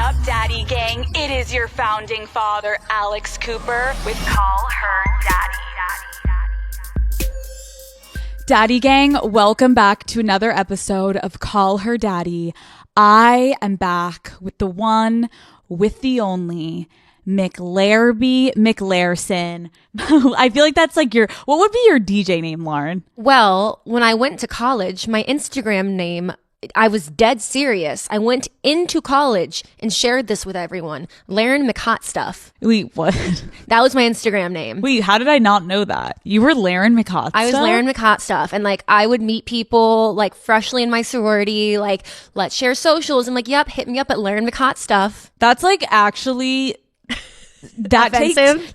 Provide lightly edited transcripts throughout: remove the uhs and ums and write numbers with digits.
up, Daddy Gang? It is your founding father, Alex Cooper, with Call Her Daddy. Daddy Gang, welcome back to another episode of Call Her Daddy. I am back with the one, with the only, McLarson. I feel like that's like what would be your DJ name, Lauren? Well, when I went to college, my Instagram name, I was dead serious. I went into college and shared this with everyone. Lauren McHot Stuff. Wait, what? That was my Instagram name. Wait, how did I not know that? You were Lauren McHot Stuff? I was Lauren McHot Stuff. And I would meet people freshly in my sorority, let's share socials. I'm like, yep, hit me up at Lauren McHot Stuff. That's actually... That offensive?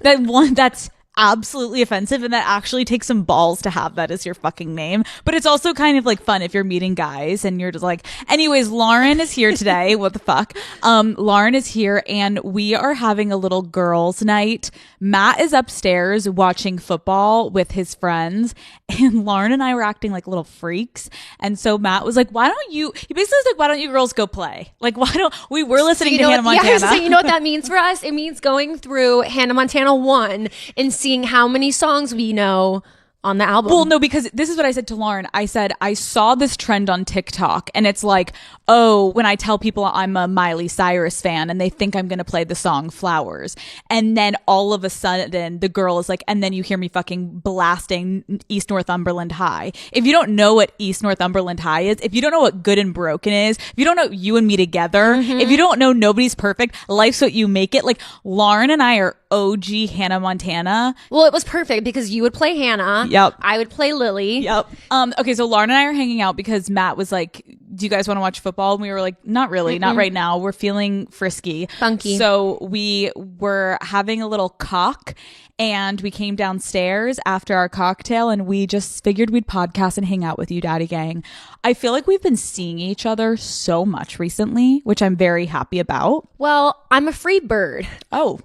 That's absolutely offensive, and that actually takes some balls to have that as your fucking name. But it's also kind of fun if you're meeting guys and you're just anyways, Lauren is here today. What the fuck? Lauren is here and we are having a little girls' night. Matt is upstairs watching football with his friends, and Lauren and I were acting like little freaks. And so Matt was like, he basically was like, why don't you girls go play? We were listening to Hannah Montana. Yeah, so you know what that means for us? It means going through Hannah Montana 1 and seeing how many songs we know on the album. Well, no, because this is what I said to Lauren. I said, I saw this trend on TikTok and it's when I tell people I'm a Miley Cyrus fan and they think I'm going to play the song Flowers. And then all of a sudden the girl is and then you hear me fucking blasting East Northumberland High. If you don't know what East Northumberland High is, if you don't know what Good and Broken is, if you don't know You and Me Together, if you don't know Nobody's Perfect, Life's What You Make It, Lauren and I are OG Hannah Montana. Well, it was perfect because you would play Hannah. Yep. I would play Lily. Yep. Okay, so Lauren and I are hanging out because Matt was like, do you guys want to watch football? And we were like, not really, not right now. We're feeling frisky. Funky. So we were having a little cock and we came downstairs after our cocktail and we just figured we'd podcast and hang out with you, Daddy Gang. I feel like we've been seeing each other so much recently, which I'm very happy about. Well, I'm a free bird. Oh.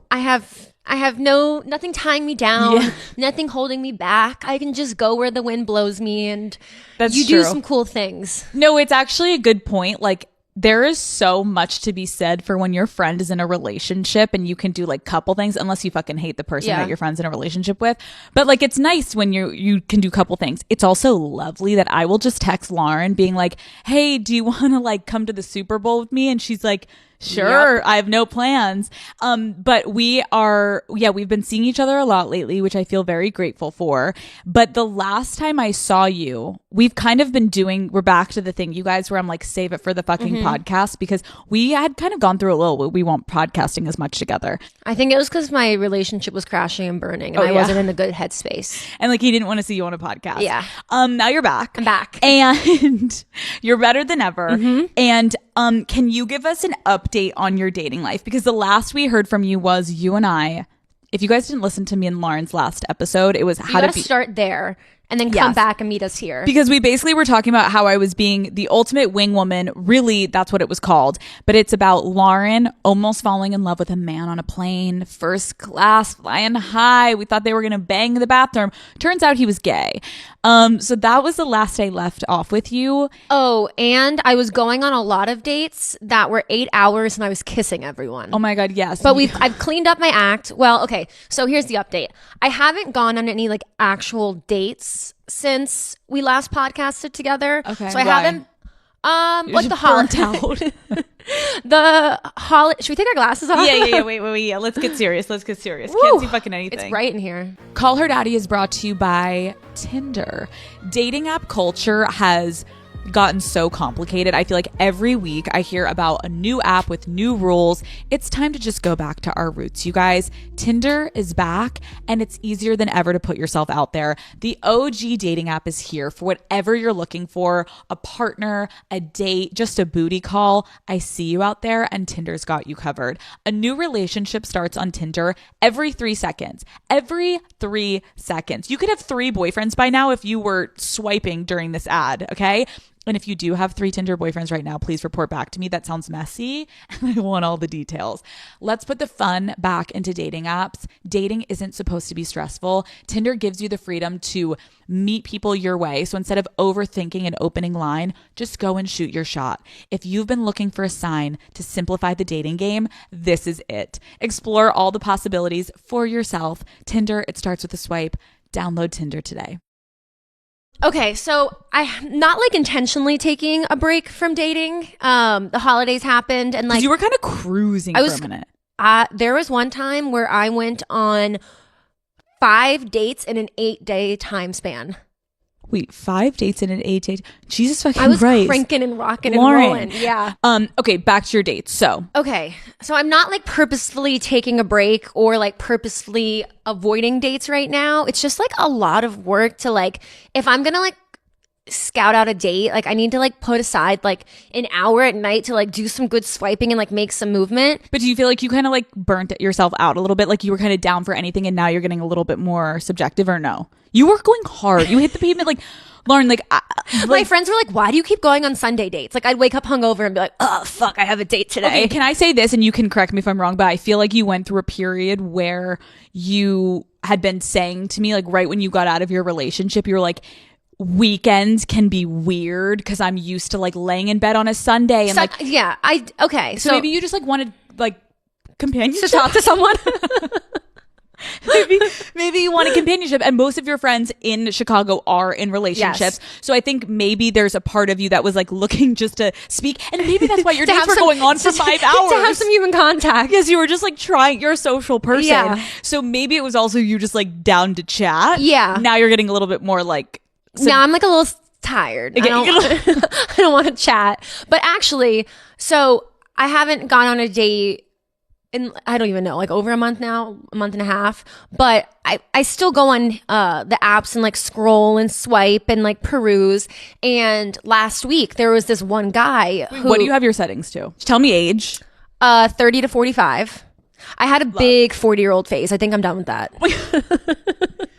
I have nothing tying me down, nothing holding me back. I can just go where the wind blows me and That's you true. do some cool things. No, it's actually a good point. There is so much to be said for when your friend is in a relationship and you can do couple things, unless you fucking hate the person that your friend's in a relationship with. But it's nice when you can do couple things. It's also lovely that I will just text Lauren being like, hey, do you want to come to the Super Bowl with me? And she's like, sure. Yep. I have no plans. But we've been seeing each other a lot lately, which I feel very grateful for. But the last time I saw you, we've kind of been we're back to the thing, you guys, where I'm save it for the fucking podcast, because we had kind of gone through a little, we weren't podcasting as much together. I think it was because my relationship was crashing and burning and I wasn't in a good headspace. And he didn't want to see you on a podcast. Yeah. Now you're back. I'm back. And you're better than ever. And can you give us an update on your dating life? Because the last we heard from you was you and I. If you guys didn't listen to me and Lauren's last episode, it was how to start there and then come back and meet us here. Because we basically were talking about how I was being the ultimate wing woman. Really, that's what it was called. But it's about Lauren almost falling in love with a man on a plane, first class, flying high. We thought they were going to bang in the bathroom. Turns out he was gay. So that was the last I left off with you. Oh, and I was going on a lot of dates that were 8 hours and I was kissing everyone. Oh my God, yes. But I've cleaned up my act. Well, okay. So here's the update. I haven't gone on any actual dates since we last podcasted together. Okay. So I haven't the holiday. Should we take our glasses off? Yeah. Wait. Let's get serious. Woo. Can't see fucking anything. It's bright in here. Call Her Daddy is brought to you by Tinder. Dating app culture has gotten so complicated. I feel like every week I hear about a new app with new rules. It's time to just go back to our roots, you guys. Tinder is back and it's easier than ever to put yourself out there. The OG dating app is here for whatever you're looking for, a partner, a date, just a booty call. I see you out there and Tinder's got you covered. A new relationship starts on Tinder every 3 seconds. Every 3 seconds. You could have 3 boyfriends by now if you were swiping during this ad, okay? And if you do have 3 Tinder boyfriends right now, please report back to me. That sounds messy and I want all the details. Let's put the fun back into dating apps. Dating isn't supposed to be stressful. Tinder gives you the freedom to meet people your way. So instead of overthinking an opening line, just go and shoot your shot. If you've been looking for a sign to simplify the dating game, this is it. Explore all the possibilities for yourself. Tinder, it starts with a swipe. Download Tinder today. Okay, so I'm not like intentionally taking a break from dating. The holidays happened and like you were kind of cruising for a minute. There was one time where I went on 5 dates in an 8-day time span. Wait, 5 dates in an 8-day? Jesus fucking Christ. I was Christ. cranking and rocking Lauren. and rolling. Yeah. Okay, back to your dates. So I'm not like purposefully taking a break or like purposefully avoiding dates right now. It's just like a lot of work to like, if I'm gonna like scout out a date, like I need to like put aside like an hour at night to like do some good swiping and like make some movement. But do you feel like you kind of like burnt yourself out a little bit? Like you were kind of down for anything and now you're getting a little bit more subjective, or no? You were going hard. You hit the pavement like, Lauren, like my friends were like, why do you keep going on Sunday dates? Like I'd wake up hungover and be like, oh fuck, I have a date today. Okay, can I say this, and you can correct me if I'm wrong, but I feel like you went through a period where you had been saying to me, like right when you got out of your relationship, you were like, weekends can be weird because I'm used to like laying in bed on a Sunday and so maybe you just like wanted like companionship to talk to someone. maybe you want a companionship, and most of your friends in Chicago are in relationships. Yes. So I think maybe there's a part of you that was like looking just to speak, and maybe that's why your dates were going on for 5 hours. To have some human contact. Because you were just like trying, you're a social person. Yeah. So maybe it was also you just like down to chat. Yeah. Now you're getting a little bit more like... now I'm like a little tired. Okay. I don't want to chat. But actually, so I haven't gone on a date in, I don't even know, like over a month now, a month and a half. But I still go on the apps and like scroll and swipe and like peruse. And last week there was this one guy who... What do you have your settings to? Tell me age. 30 to 45. I had a big 40-year-old phase. I think I'm done with that.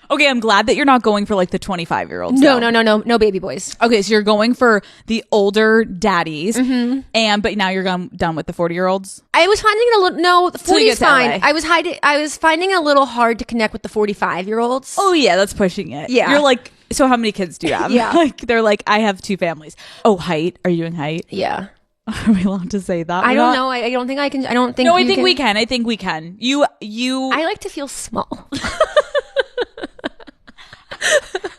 Okay, I'm glad that you're not going for like the 25-year-olds. No baby boys. Okay, so you're going for the older daddies, but now you're done with the 40-years. I was finding it a little... No, the 40 is fine. I was finding it a little hard to connect with the 45-year-olds. Oh yeah, that's pushing it. Yeah. You're like, so how many kids do you have? Yeah. Like, they're like, I have 2 families. Oh, height? Are you doing height? Yeah. Are we allowed to say that? I don't know. I don't think I can... I don't think... No, I think we can. I think we can. You... I like to feel small.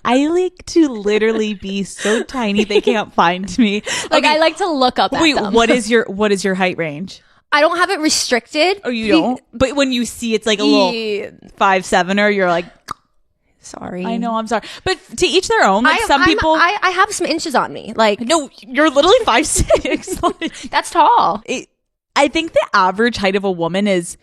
I like to literally be so tiny they can't find me. Like, okay. I like to look up at them. What is your height range? I don't have it restricted. Oh, you don't? But when you see it's like a little 5'7", you're like, sorry. I know, I'm sorry. But to each their own. Like people... I have some inches on me. Like, no, you're literally 5'6". That's tall. I think the average height of a woman is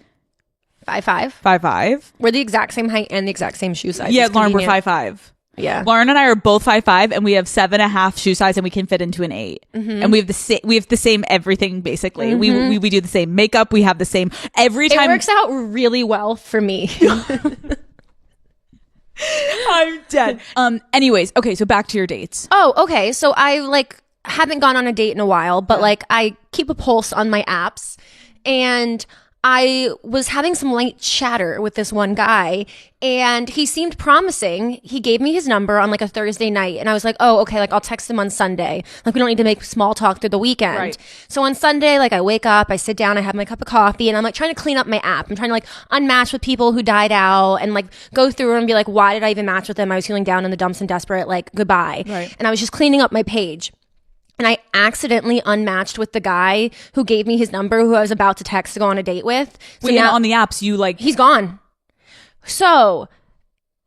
5'5". 5'5". We're the exact same height and the exact same shoe size. Yeah, Lauren, we're 5'5". Yeah, Lauren and I are both 5'5", and we have 7.5 shoe size, and we can fit into an 8. And we have the same everything basically. We do the same makeup. We have the same every time. It works out really well for me. I'm dead. Anyways, okay, so back to your dates. Oh, okay. So I like haven't gone on a date in a while, but like I keep a pulse on my apps, and I was having some light chatter with this one guy, and he seemed promising. He gave me his number on like a Thursday night, and I was like, oh, okay, like I'll text him on Sunday. Like we don't need to make small talk through the weekend. Right. So on Sunday, like I wake up, I sit down, I have my cup of coffee, and I'm like trying to clean up my app. I'm trying to like unmatch with people who died out and like go through and be like, why did I even match with them? I was feeling down in the dumps and desperate, like goodbye. Right. And I was just cleaning up my page. And I accidentally unmatched with the guy who gave me his number, who I was about to text to go on a date with. So now on the apps, you like... He's gone. So,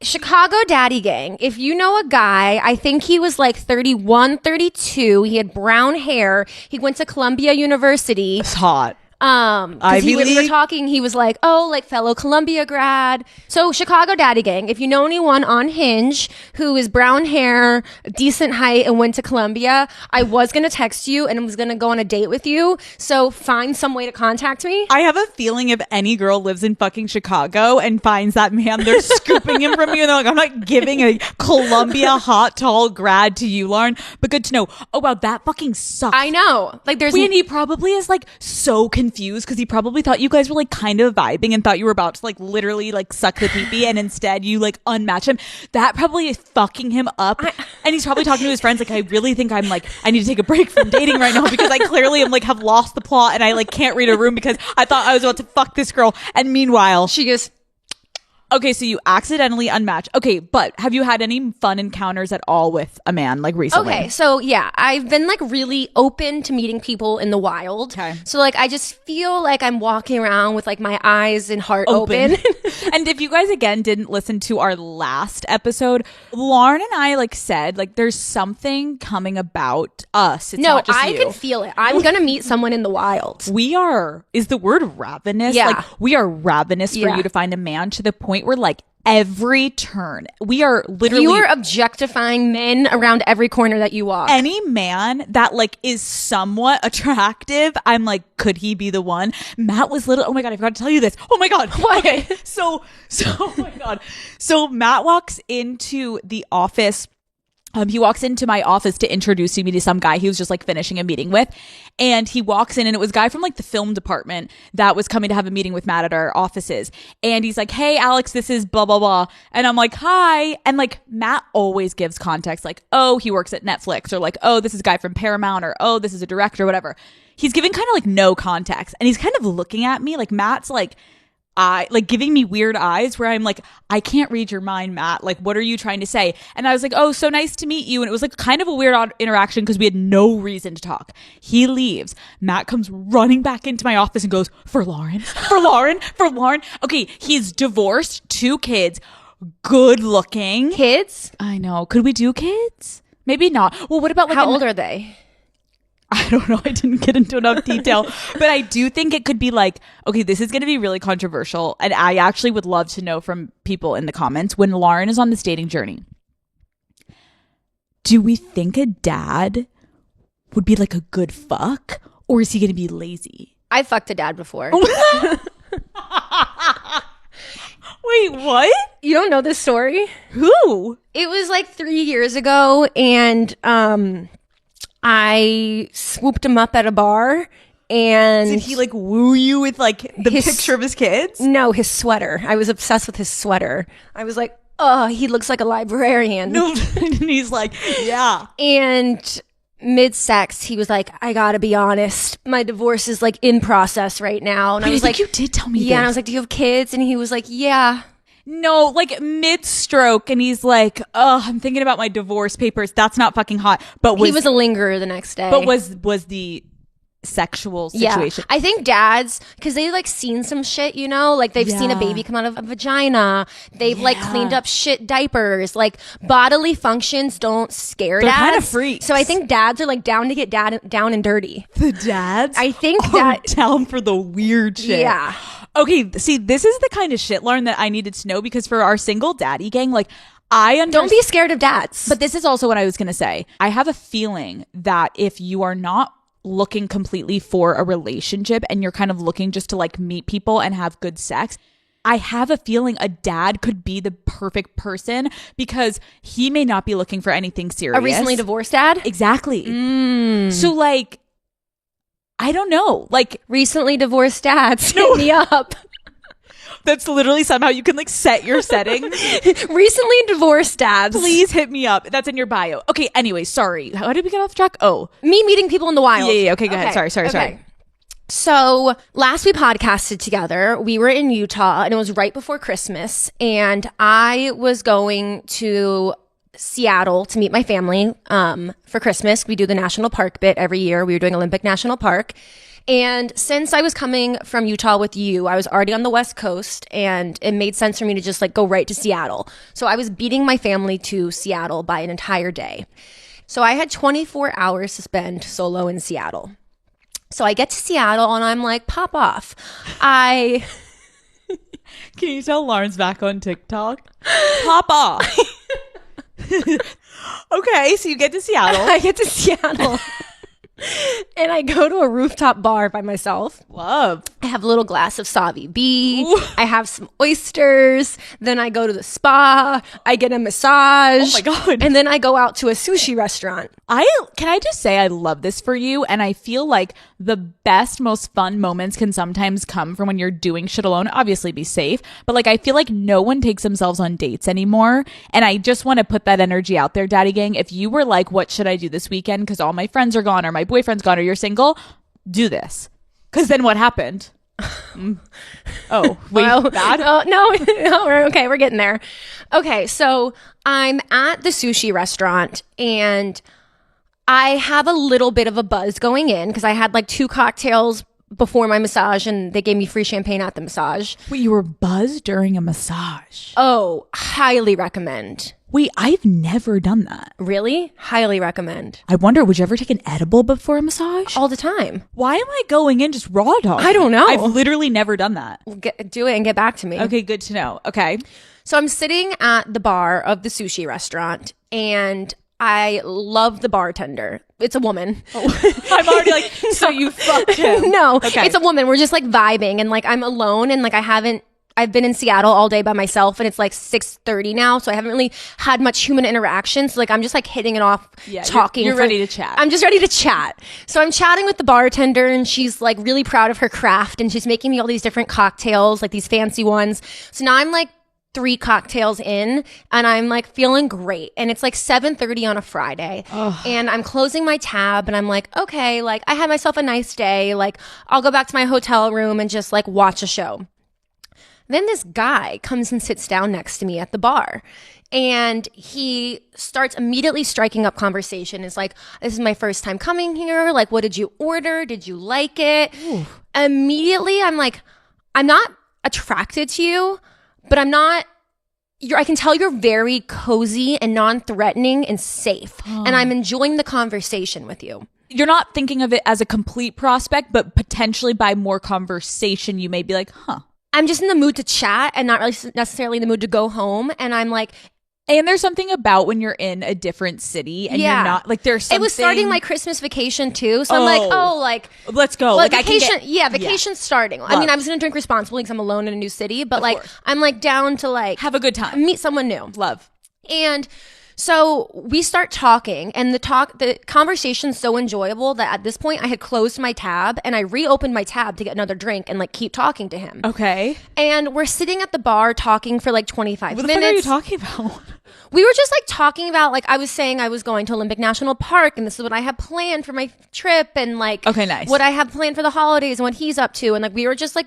Chicago Daddy Gang, if you know a guy, I think he was like 31, 32. He had brown hair. He went to Columbia University. It's hot. We were talking, he was like, oh, like fellow Columbia grad. So Chicago Daddy Gang, if you know anyone on Hinge who is brown hair, decent height, and went to Columbia, I was going to text you and was going to go on a date with you. So find some way to contact me. I have a feeling if any girl lives in fucking Chicago and finds that man, they're scooping him from you. And they're like, I'm not giving a Columbia hot, tall grad to you, Lauren. But good to know. Oh, wow, that fucking sucks. I know. Like there's... And he probably is like so confused because he probably thought you guys were like kind of vibing and thought you were about to like literally like suck the pee-pee and instead you like unmatch him. That probably is fucking him up. And he's probably talking to his friends like, I really think I'm like, I need to take a break from dating right now because I clearly am like have lost the plot and I like can't read a room because I thought I was about to fuck this girl. And meanwhile, she goes... Okay, so you accidentally unmatched. Okay, but have you had any fun encounters at all with a man like recently? Okay, so yeah, I've been like really open to meeting people in the wild. Okay. So like I just feel like I'm walking around with like my eyes and heart open. And if you guys again didn't listen to our last episode, Lauren and I like said like there's something coming about us. It's not just I can feel it. I'm gonna meet someone in the wild. We are, is the word ravenous? Yeah. Like we are ravenous for you to find a man to the point where like every turn we are literally, you are objectifying men around every corner that you walk. Any man that like is somewhat attractive, I'm like, could he be the one? Matt was oh my god, I forgot to tell you this. Oh my god. What? Okay, so oh my god, so Matt walks into the office. He walks into my office to introduce me to some guy he was just like finishing a meeting with. And he walks in and it was a guy from like the film department that was coming to have a meeting with Matt at our offices. And he's like, hey, Alex, this is blah, blah, blah. And I'm like, hi. And like Matt always gives context like, oh, he works at Netflix, or like, oh, this is a guy from Paramount, or oh, this is a director, whatever. He's giving kind of like no context. And he's kind of looking at me like Matt's like giving me weird eyes where I'm like, I can't read your mind, Matt. Like, what are you trying to say? And I was like, oh, so nice to meet you. And it was like kind of a weird odd interaction because we had no reason to talk. He leaves. Matt comes running back into my office and goes, for Lauren, for Lauren, for Lauren. Okay, he's divorced, 2 kids, good looking. Kids? I know. Could we do kids? Maybe not. Well, what about like... How old are they? I don't know. I didn't get into enough detail, but I do think it could be like, okay, this is going to be really controversial. And I actually would love to know from people in the comments, when Lauren is on this dating journey, do we think a dad would be like a good fuck, or is he going to be lazy? I fucked a dad before. Wait, what? You don't know this story? Who? It was like 3 years ago, and I swooped him up at a bar, and... Did he like woo you with like the picture of his kids? No, his sweater. I was obsessed with his sweater. I was like, oh, he looks like a librarian. No, and he's like, yeah. And mid-sex, he was like, I gotta be honest, my divorce is like in process right now. And I was like, you did tell me yeah, this. and I was like, do you have kids? And he was like, yeah. No, like mid-stroke, and he's like, oh, I'm thinking about my divorce papers. That's not fucking hot. But he was a lingerer the next day. But was the sexual situation? Yeah. I think dads, because they've like seen some shit, you know, like they've seen a baby come out of a vagina. They've like cleaned up shit diapers. Like bodily functions don't scare dads. They're kind of freaks. So I think dads are like down to get down and dirty. The dads? I think are down for the weird shit. Yeah. Okay, see, this is the kind of shit, Lauren, that I needed to know, because for our single daddy gang, like, don't be scared of dads. But this is also what I was going to say. I have a feeling that if you are not looking completely for a relationship and you're kind of looking just to like meet people and have good sex, I have a feeling a dad could be the perfect person, because he may not be looking for anything serious. A recently divorced dad? Exactly. So like, I don't know, like recently divorced dads, hit me up. That's literally somehow you can like set your settings. Recently divorced dads. Please hit me up. That's in your bio. Okay, anyway, sorry. How did we get off track? Oh. Me meeting people in the wild. Yeah. Okay, go ahead. Sorry. So last we podcasted together, we were in Utah, and it was right before Christmas, and I was going to Seattle to meet my family for Christmas. We do the national park bit every year. We were doing Olympic National Park. And since I was coming from Utah with you, I was already on the West Coast, and it made sense for me to just like go right to Seattle. So I was beating my family to Seattle by an entire day. So I had 24 hours to spend solo in Seattle. So I get to Seattle and I'm like, pop off. Can you tell Lauren's back on TikTok? Pop off. Okay, so you get to Seattle. I get to Seattle. And I go to a rooftop bar by myself. Love. I have a little glass of Savi B. Ooh. I have some oysters. Then I go to the spa. I get a massage. Oh my God. And then I go out to a sushi restaurant. Can I just say I love this for you, and I feel like the best, most fun moments can sometimes come from when you're doing shit alone. Obviously be safe, but like I feel like no one takes themselves on dates anymore, and I just want to put that energy out there, Daddy Gang. If you were like, what should I do this weekend because all my friends are gone or my boyfriend's gone or you're single, do this. Because then what happened? Oh, wait, well, bad? No, we're getting there. Okay, so I'm at the sushi restaurant and I have a little bit of a buzz going in because I had like 2 cocktails before my massage and they gave me free champagne at the massage. Wait, you were buzzed during a massage? Oh, highly recommend. Wait, I've never done that. Really? Highly recommend. I wonder, would you ever take an edible before a massage? All the time. Why am I going in just raw dog? I don't know. I've literally never done that. Do it and get back to me. Okay, good to know. Okay. So I'm sitting at the bar of the sushi restaurant and I love the bartender. It's a woman. Oh. I'm already like, so you fucked him. No, okay. It's a woman. We're just like vibing and like I'm alone and like I've been in Seattle all day by myself and it's like 6:30 now. So I haven't really had much human interaction. So like I'm just like hitting it off, talking. You're ready to chat. I'm just ready to chat. So I'm chatting with the bartender and she's like really proud of her craft and she's making me all these different cocktails, like these fancy ones. So now I'm like 3 cocktails in and I'm like feeling great. And it's like 7:30 on a Friday. Ugh. And I'm closing my tab and I'm like, okay, like I had myself a nice day. Like I'll go back to my hotel room and just like watch a show. Then this guy comes and sits down next to me at the bar and he starts immediately striking up conversation. It's like, this is my first time coming here. Like, what did you order? Did you like it? Ooh. Immediately, I'm like, I'm not attracted to you, but I can tell you're very cozy and non-threatening and safe. And I'm enjoying the conversation with you. You're not thinking of it as a complete prospect, but potentially by more conversation, you may be like, huh. I'm just in the mood to chat and not really necessarily in the mood to go home. And I'm like, and there's something about when you're in a different city and you're not like there's something. It was starting my Christmas vacation too. So I'm like, let's go. Like vacation. Vacation's starting. Love. I mean, I was going to drink responsibly because I'm alone in a new city, but like I'm like down to like have a good time. Meet someone new. Love. And so we start talking and the conversation's so enjoyable that at this point I had closed my tab and I reopened my tab to get another drink and like keep talking to him. Okay. And we're sitting at the bar talking for like 25 minutes. What the fuck are you talking about? We were just like talking about like I was saying I was going to Olympic National Park and this is what I have planned for my trip and like okay, nice. What I have planned for the holidays and what he's up to and like we were just like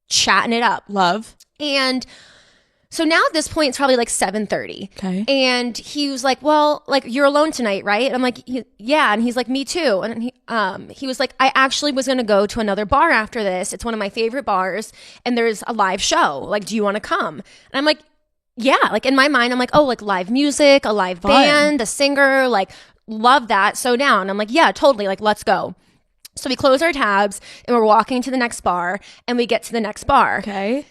chatting it up. Love. And so now at this point, it's probably like 7:30. Okay. And he was like, well, like, you're alone tonight, right? And I'm like, yeah. And he's like, me too. And he was like, I actually was going to go to another bar after this. It's one of my favorite bars. And there's a live show. Like, do you want to come? And I'm like, yeah. Like, in my mind, I'm like, oh, like live music, a live band, a singer, like, love that. So down. I'm like, yeah, totally. Like, let's go. So we close our tabs and we're walking to the next bar and we get to the next bar. Okay.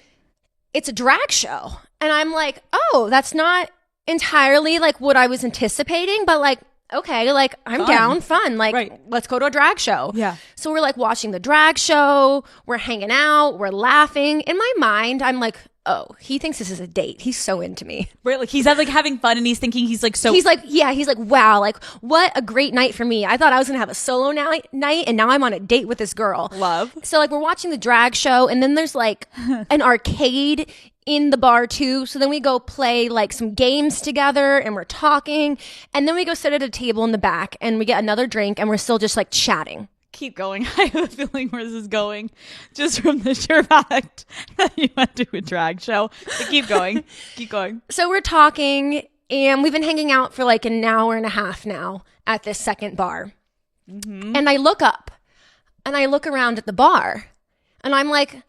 It's a drag show. And I'm like, oh, that's not entirely like what I was anticipating, but like, okay, like I'm down, fun. Like, let's go to a drag show. Yeah. So we're like watching the drag show. We're hanging out. We're laughing. In my mind, I'm like, oh, he thinks this is a date. He's so into me. Right, like he's like having fun and he's thinking he's like so. He's like, yeah, he's like, wow, like what a great night for me. I thought I was gonna have a solo night and now I'm on a date with this girl. Love. So like we're watching the drag show and then there's like an arcade in the bar too. So then we go play like some games together and we're talking and then we go sit at a table in the back and we get another drink and we're still just like chatting. Keep going. I have a feeling where this is going just from the sheer fact that you went to a drag show. But keep going. Keep going. So we're talking and we've been hanging out for like an hour and a half now at this second bar. Mm-hmm. And I look up and I look around at the bar and I'm like,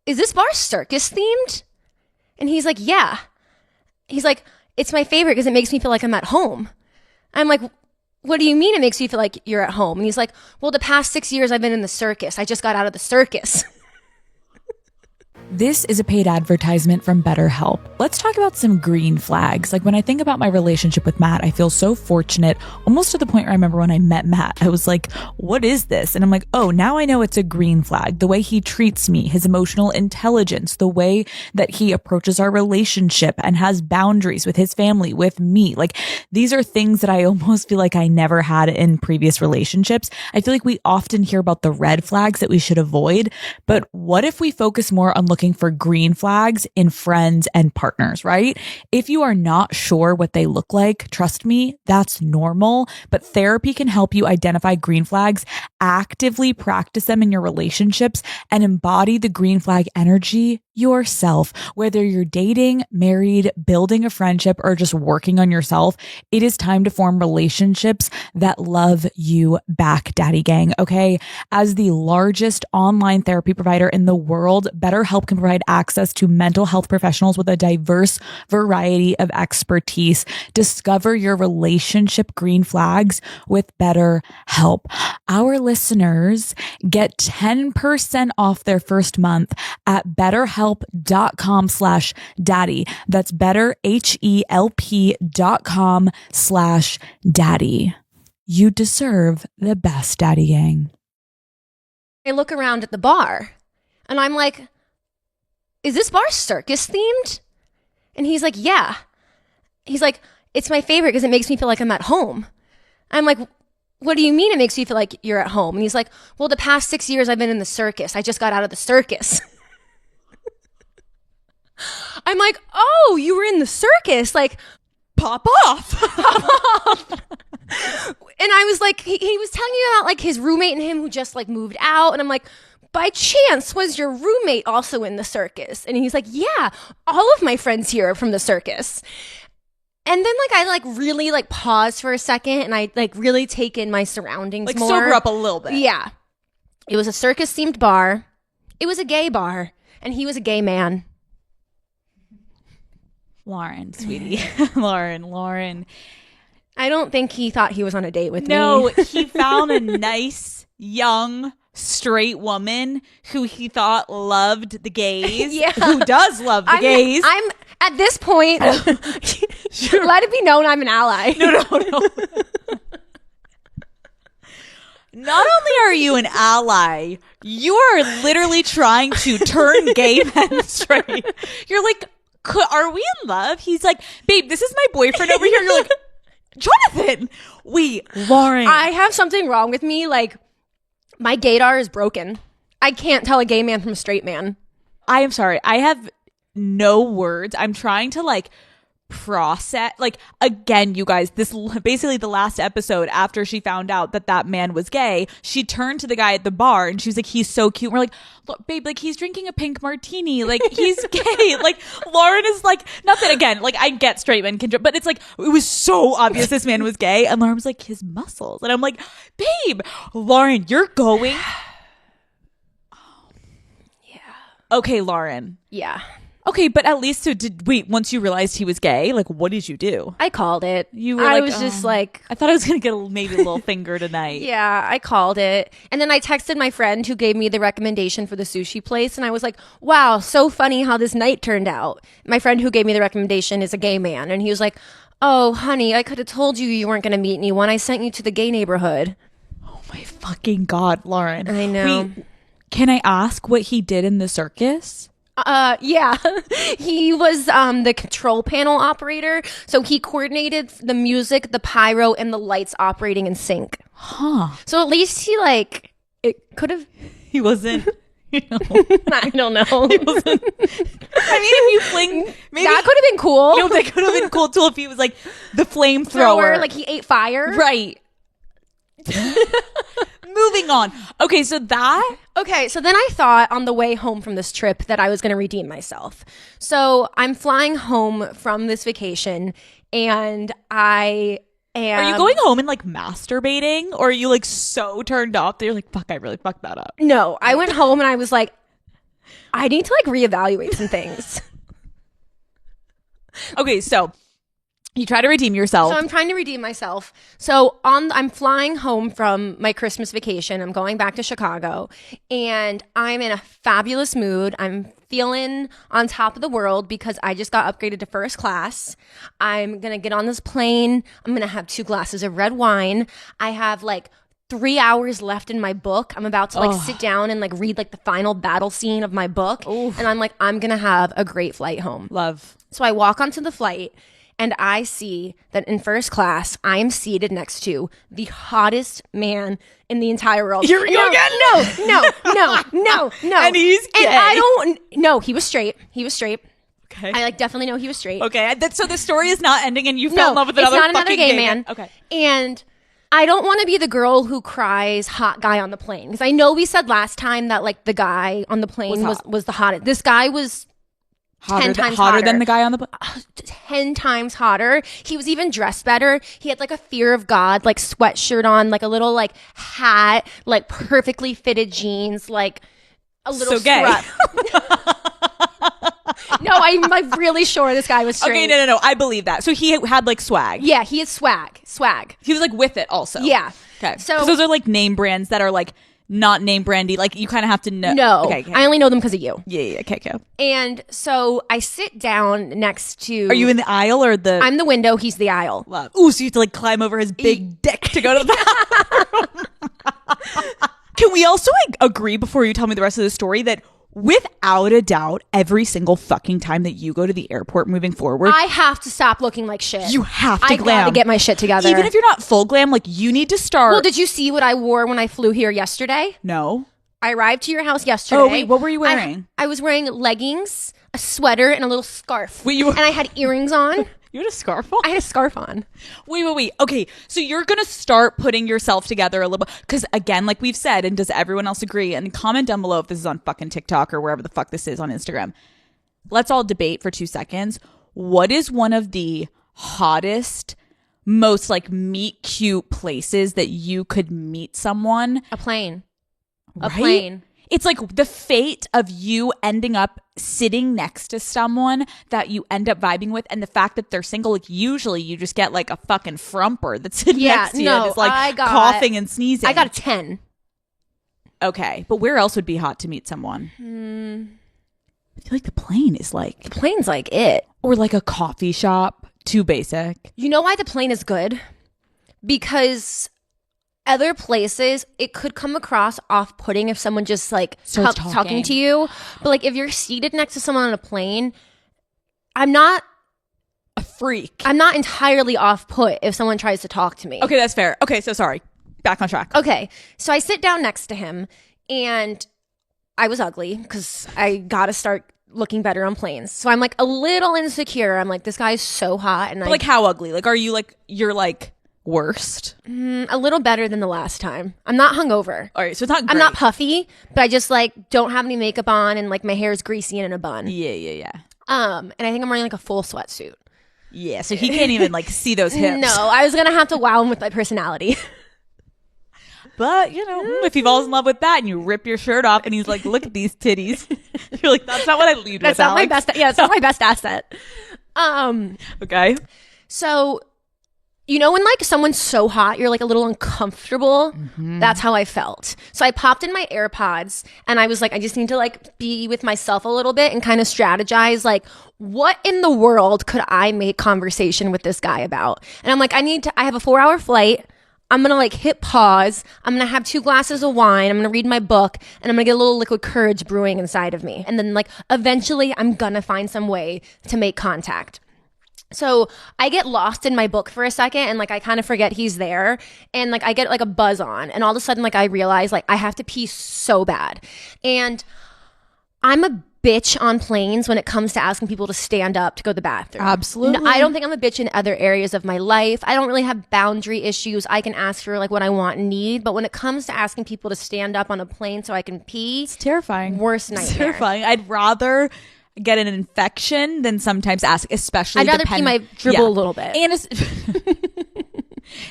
is this bar circus themed? And he's like, yeah. He's like, it's my favorite because it makes me feel like I'm at home. I'm like, what do you mean it makes you feel like you're at home? And he's like, well, the past 6 years I've been in the circus. I just got out of the circus. This is a paid advertisement from BetterHelp. Let's talk about some green flags. Like when I think about my relationship with Matt, I feel so fortunate, almost to the point where I remember when I met Matt, I was like, what is this? And I'm like, oh, now I know it's a green flag. The way he treats me, his emotional intelligence, the way that he approaches our relationship and has boundaries with his family, with me. Like these are things that I almost feel like I never had in previous relationships. I feel like we often hear about the red flags that we should avoid, but what if we focus more on looking for green flags in friends and partners, right? If you are not sure what they look like, trust me, that's normal, but therapy can help you identify green flags, actively practice them in your relationships, and embody the green flag energy yourself. Whether you're dating, married, building a friendship, or just working on yourself, it is time to form relationships that love you back, Daddy Gang, okay? As the largest online therapy provider in the world, BetterHelp can provide access to mental health professionals with a diverse variety of expertise. Discover your relationship green flags with BetterHelp. Our listeners get 10% off their first month at betterhelp.com/daddy. That's betterhelp.com/daddy. You deserve the best, Daddy Gang. I look around at the bar and I'm like, is this bar circus themed? And he's like, yeah. He's like, it's my favorite because it makes me feel like I'm at home. I'm like, what do you mean it makes you feel like you're at home? And he's like, well, the past 6 years I've been in the circus. I just got out of the circus. I'm like, oh, you were in the circus. Like, Pop off. pop off. And I was like, he was telling me about like his roommate and him who just like moved out. And I'm like, by chance, was your roommate also in the circus? And he's like, yeah, all of my friends here are from the circus. And then like I like really like paused for a second and I like really take in my surroundings Like more. sober up a little bit. Yeah. It was a circus themed bar. It was a gay bar. And he was a gay man. Lauren, sweetie. Lauren. I don't think he thought he was on a date with me. No, he found a nice, young, straight woman who he thought loved the gays. Yeah. Who does love the gays. I'm at this point, Sure. let it be known I'm an ally. No. Not only are you an ally, you are literally trying to turn gay men straight. You're like, are we in love? He's like, babe, this is my boyfriend over here. You're like, Jonathan. Wait, Lauren. I have something wrong with me. Like, my gaydar is broken. I can't tell a gay man from a straight man. I am sorry. I have no words. I'm trying to like process, like, again, you guys, this basically the last episode after she found out that that man was gay, she turned to the guy at the bar and she was like, he's so cute. And we're like, look, babe, like he's drinking a pink martini, like he's gay. Like Lauren is like, not that again, like I get straight men can drink, but it's like it was so obvious this man was gay. And Lauren was like, his muscles. And I'm like, babe, Lauren, you're going. Yeah. Okay, Lauren. Yeah. Okay, but at least once you realized he was gay, like what did you do? I called it. You were I like, was just like, I thought I was going to get maybe a little finger tonight. yeah, I called it. And then I texted my friend who gave me the recommendation for the sushi place. And I was like, wow, so funny how this night turned out. My friend who gave me the recommendation is a gay man. And he was like, oh, honey, I could have told you you weren't going to meet anyone. I sent you to the gay neighborhood. Oh my fucking God, Lauren. I know. Wait, can I ask what he did in the circus? Yeah, he was the control panel operator. So he coordinated the music, the pyro, and the lights operating in sync. Huh. So at least he like, it could have. He wasn't, you know. I don't know. He wasn't. I mean, if you fling, maybe. That could have been cool. You know, that could have been cool too if he was like the flamethrower. Like he ate fire. Right. Moving on. Okay, so then I thought on the way home from this trip that I was going to redeem myself. So I'm flying home from this vacation and I am... Are you going home and like masturbating? Or are you like so turned off that you're like, fuck, I really fucked that up? No, I went home and I was like, I need to like reevaluate some things. Okay, so You try to redeem yourself. So I'm trying to redeem myself. So I'm flying home from my Christmas vacation. I'm going back to Chicago, and I'm in a fabulous mood. I'm feeling on top of the world because I just got upgraded to first class. I'm going to get on this plane. I'm going to have 2 glasses of red wine. I have like 3 hours left in my book. I'm about to like sit down and like read like the final battle scene of my book. Oof. And I'm like, I'm going to have a great flight home. Love. So I walk onto the flight, and I see that in first class, I am seated next to the hottest man in the entire world. Here we go again? No. And he's gay. And I don't, no, he was straight. Okay. I like definitely know he was straight. Okay. So the story is not ending and you fell in love with another it's not another fucking gay man. Okay. And I don't want to be the girl who cries hot guy on the plane. Because I know we said last time that like the guy on the plane was the hottest. This guy was hotter than the guy on the 10 times hotter. He was even dressed better. He had like a fear of God, like sweatshirt on, like a little like hat, like perfectly fitted jeans, like a little strut. No, I'm like really sure this guy was straight. Okay, no. I believe that. So he had like swag. Yeah, he had swag. He was like with it also. Yeah. Okay. So those are like name brands that are like not name brandy. Like you kind of have to know. No, okay. I only know them because of you. Yeah. Okay. And so I sit down next to. Are you in the aisle or the? I'm the window. He's the aisle. Love. Ooh, so you have to like climb over his big dick to go to the bathroom. Can we also like agree before you tell me the rest of the story that without a doubt, every single fucking time that you go to the airport moving forward, I have to stop looking like shit. You have to I glam. gotta get my shit together. Even if you're not full glam, like you need to start. Well, did you see what I wore when I flew here yesterday? No. I arrived to your house yesterday. Oh, wait, what were you wearing? I was wearing leggings, a sweater, and a little scarf. Wait, and I had earrings on. You had a scarf on? I had a scarf on. Wait. Okay, so you're going to start putting yourself together a little bit. Because again, like we've said, and does everyone else agree? And comment down below if this is on fucking TikTok or wherever the fuck this is on Instagram. Let's all debate for 2 seconds. What is one of the hottest, most like meet cute places that you could meet someone? A plane. Right? A plane. It's like the fate of you ending up sitting next to someone that you end up vibing with, and the fact that they're single. Like usually you just get like a fucking frumper that's sitting next to you and is like coughing and sneezing. I got a 10. Okay, but where else would be hot to meet someone? I feel like the plane is like... The plane's like it. Or like a coffee shop. Too basic. You know why the plane is good? Because... other places, it could come across off-putting if someone just like talking to you. But like if you're seated next to someone on a plane, I'm not a freak. I'm not entirely off-put if someone tries to talk to me. Okay, that's fair. Okay, so sorry. Back on track. Okay, so I sit down next to him, and I was ugly because I got to start looking better on planes. So I'm like a little insecure. I'm like, this guy's so hot. And like how ugly? Like, are you like, you're like... worst? A little better than the last time. I'm not hungover. All right, so it's not great. I'm not puffy, but I just like don't have any makeup on and like my hair is greasy and in a bun. Yeah. And I think I'm wearing like a full sweatsuit. Yeah, so he can't even like see those hips. No, I was gonna have to wow him with my personality. But, you know, if he falls in love with that and you rip your shirt off and he's like, look at these titties. You're like, that's not what I lead with, That's not Alex. my best. Yeah, it's not my best asset. Okay. So, you know when like someone's so hot, you're like a little uncomfortable? Mm-hmm. That's how I felt. So I popped in my AirPods and I was like, I just need to like be with myself a little bit and kind of strategize like, what in the world could I make conversation with this guy about? And I'm like, I have a 4-hour flight. I'm going to like hit pause. I'm going to have 2 glasses of wine. I'm going to read my book and I'm going to get a little liquid courage brewing inside of me. And then like eventually I'm going to find some way to make contact. So I get lost in my book for a second and like I kind of forget he's there and like I get like a buzz on and all of a sudden like I realize like I have to pee so bad. And I'm a bitch on planes when it comes to asking people to stand up to go to the bathroom. Absolutely. I don't think I'm a bitch in other areas of my life. I don't really have boundary issues. I can ask for like what I want and need. But when it comes to asking people to stand up on a plane so I can pee, it's terrifying. Worst nightmare. It's terrifying. I'd rather get an infection than sometimes ask, especially I'd rather pee my dribble a little bit.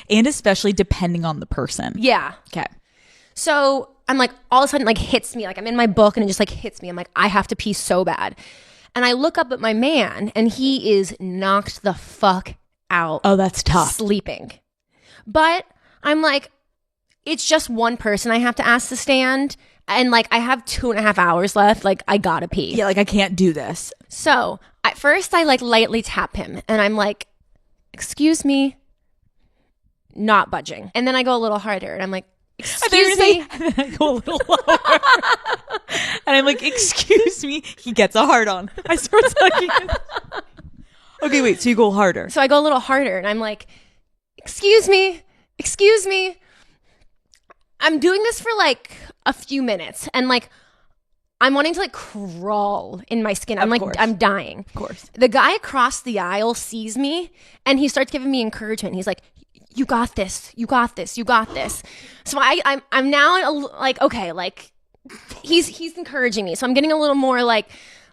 And especially depending on the person. Yeah. Okay. So I'm like, all of a sudden like hits me. Like I'm in my book and it just like hits me. I'm like, I have to pee so bad. And I look up at my man and he is knocked the fuck out. Oh, that's tough. Sleeping. But I'm like, it's just one person I have to ask to stand. And like, I have 2.5 hours left. Like, I gotta pee. Yeah, like I can't do this. So at first I like lightly tap him and I'm like, excuse me, not budging. And then I go a little harder and I'm like, excuse me. And then I go a little lower. And I'm like, excuse me. He gets a hard on. I start sucking it. Okay, wait. So you go harder. So I go a little harder and I'm like, excuse me. I'm doing this for like a few minutes and like I'm wanting to like crawl in my skin. I'm like, I'm dying. Of course. The guy across the aisle sees me and he starts giving me encouragement. He's like, you got this. You got this. You got this. So I'm now like, okay, like he's encouraging me. So I'm getting a little more like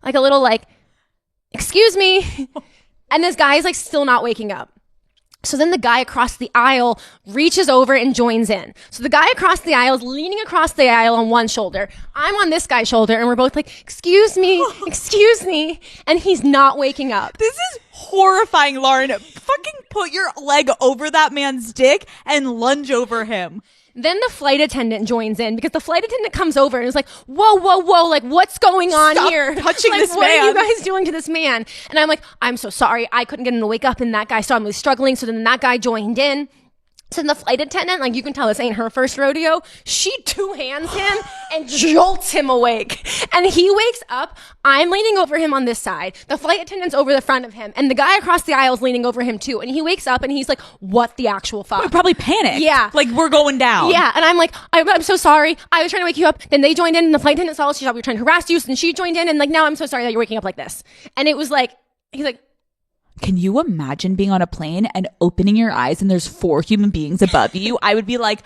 a little like, excuse me. And this guy is like still not waking up. So then the guy across the aisle reaches over and joins in. So the guy across the aisle is leaning across the aisle on one shoulder. I'm on this guy's shoulder and we're both like, excuse me. And he's not waking up. This is horrifying, Lauren. Fucking put your leg over that man's dick and lunge over him. Then the flight attendant joins in because the flight attendant comes over and is like, whoa, like what's going on here? Touching like, this what man. are you guys doing to this man? And I'm like, I'm so sorry. I couldn't get him to wake up and that guy saw me struggling. So then that guy joined in. So then the flight attendant, like you can tell this ain't her first rodeo. She two-hands him and jolts him awake. And he wakes up. I'm leaning over him on this side. The flight attendant's over the front of him. And the guy across the aisle is leaning over him too. And he wakes up and he's like, what the actual fuck? We probably panicked. Yeah. Like we're going down. Yeah. And I'm like, I'm so sorry. I was trying to wake you up. Then they joined in and the flight attendant saw us. She thought we were trying to harass you. So then she joined in and like, now I'm so sorry that you're waking up like this. And it was like, he's like, can you imagine being on a plane and opening your eyes and there's 4 human beings above you? I would be like,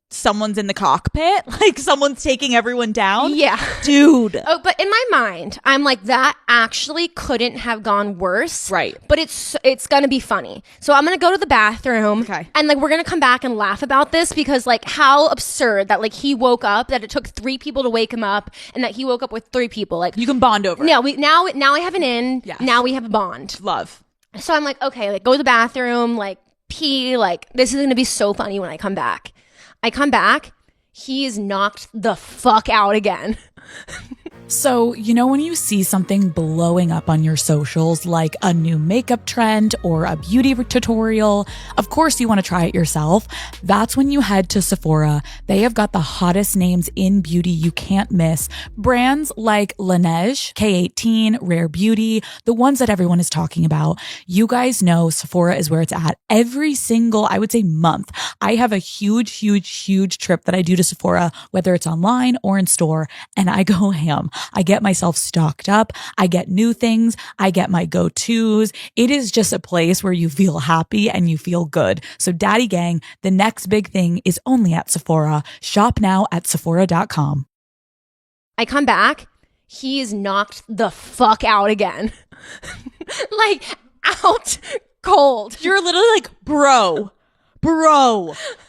someone's in the cockpit? Like someone's taking everyone down? Yeah. Dude. Oh, but in my mind, I'm like, that actually couldn't have gone worse. Right. But it's going to be funny. So I'm going to go to the bathroom. Okay. And like, we're going to come back and laugh about this because like how absurd that like he woke up, that it took 3 people to wake him up and that he woke up with 3 people. Like you can bond over no, it. now I have an in. Yes. Now we have a bond. Love. So I'm like, okay, like go to the bathroom, like pee, like this is going to be so funny when I come back. I come back. He is knocked the fuck out again. So, you know, when you see something blowing up on your socials, like a new makeup trend or a beauty tutorial, of course you want to try it yourself. That's when you head to Sephora. They have got the hottest names in beauty you can't miss. Brands like Laneige, K18, Rare Beauty, the ones that everyone is talking about. You guys know Sephora is where it's at. Every single, I would say, month, I have a huge trip that I do to Sephora, whether it's online or in store, and I go ham. I get myself stocked up. I get new things. I get my go-tos. It is just a place where you feel happy and you feel good. So Daddy Gang, the next big thing is only at Sephora. Shop now at Sephora.com. I come back. He is knocked the fuck out again. Like out cold. You're literally like, bro,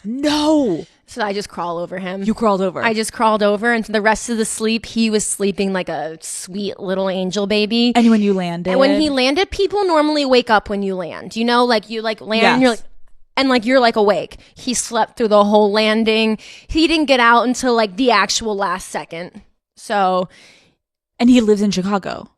no. So I just crawl over him. You crawled over. I just crawled over, and for the rest of the sleep, he was sleeping like a sweet little angel baby. And when you landed? And when he landed, people normally wake up when you land. You know, like you like land yes. and you're like, and like you're like awake. He slept through the whole landing. He didn't get out until like the actual last second. So, and he lives in Chicago.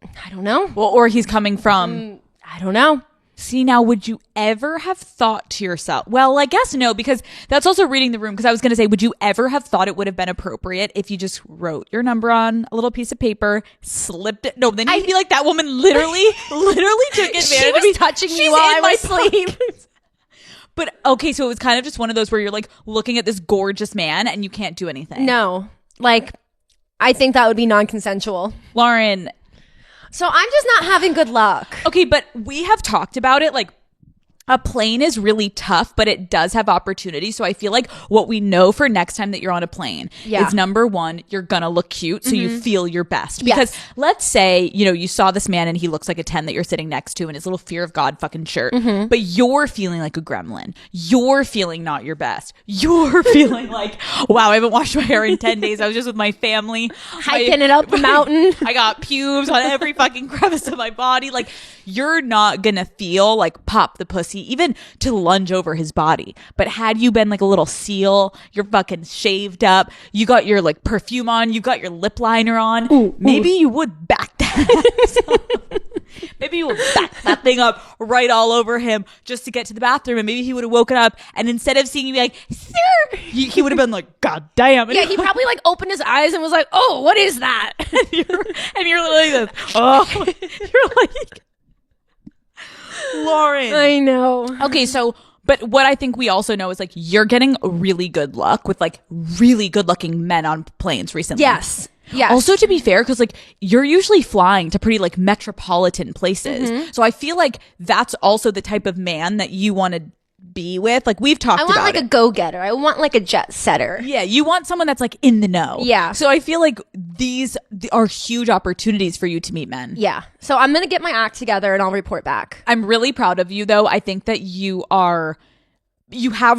I don't know. Well, or he's coming from. I don't know. See, now, would you ever have thought to yourself, well, I guess no, because that's also reading the room. Because I was going to say, would you ever have thought it would have been appropriate if you just wrote your number on a little piece of paper, slipped it? No, then you'd be like, that woman literally took advantage she was of me. touching me while I was asleep. But okay, so it was kind of just one of those where you're like looking at this gorgeous man and you can't do anything. No, like, I think that would be non-consensual. Lauren. So I'm just not having good luck. Okay, but we have talked about it. Like, a plane is really tough, but it does have opportunity. So I feel like what we know for next time that you're on a plane is number one, you're gonna look cute. So you feel your best. Because let's say, you know, you saw this man and he looks like a 10 that you're sitting next to in his little Fear of God fucking shirt, but you're feeling like a gremlin. You're feeling not your best. You're feeling like, wow, I haven't washed my hair in 10 days. I was just with my family. Hiking it up the mountain. I got pubes on every fucking crevice of my body. Like, you're not gonna feel like pop the pussy, even to lunge over his body. But had you been like a little seal, you're fucking shaved up, you got your like perfume on, you got your lip liner on, maybe you would back that. Maybe you would back that thing up right all over him just to get to the bathroom, and maybe he would have woken up, and instead of seeing you be like, sir, he would have been like, God damn. And he probably like opened his eyes and was like, oh, what is that? and you're literally like this. Oh, you're like, Lauren. I know. Okay, so, but what I think we also know is like you're getting really good luck with like really good looking men on planes recently. Yes. Also, to be fair, because like you're usually flying to pretty like metropolitan places. So I feel like that's also the type of man that you want to be with. Like we've talked about I want like a go-getter. I want like a jet setter. Yeah, you want someone that's like in the know. Yeah. So I feel like these are huge opportunities for you to meet men. Yeah. So I'm going to get my act together and I'll report back. I'm really proud of you though. I think that you have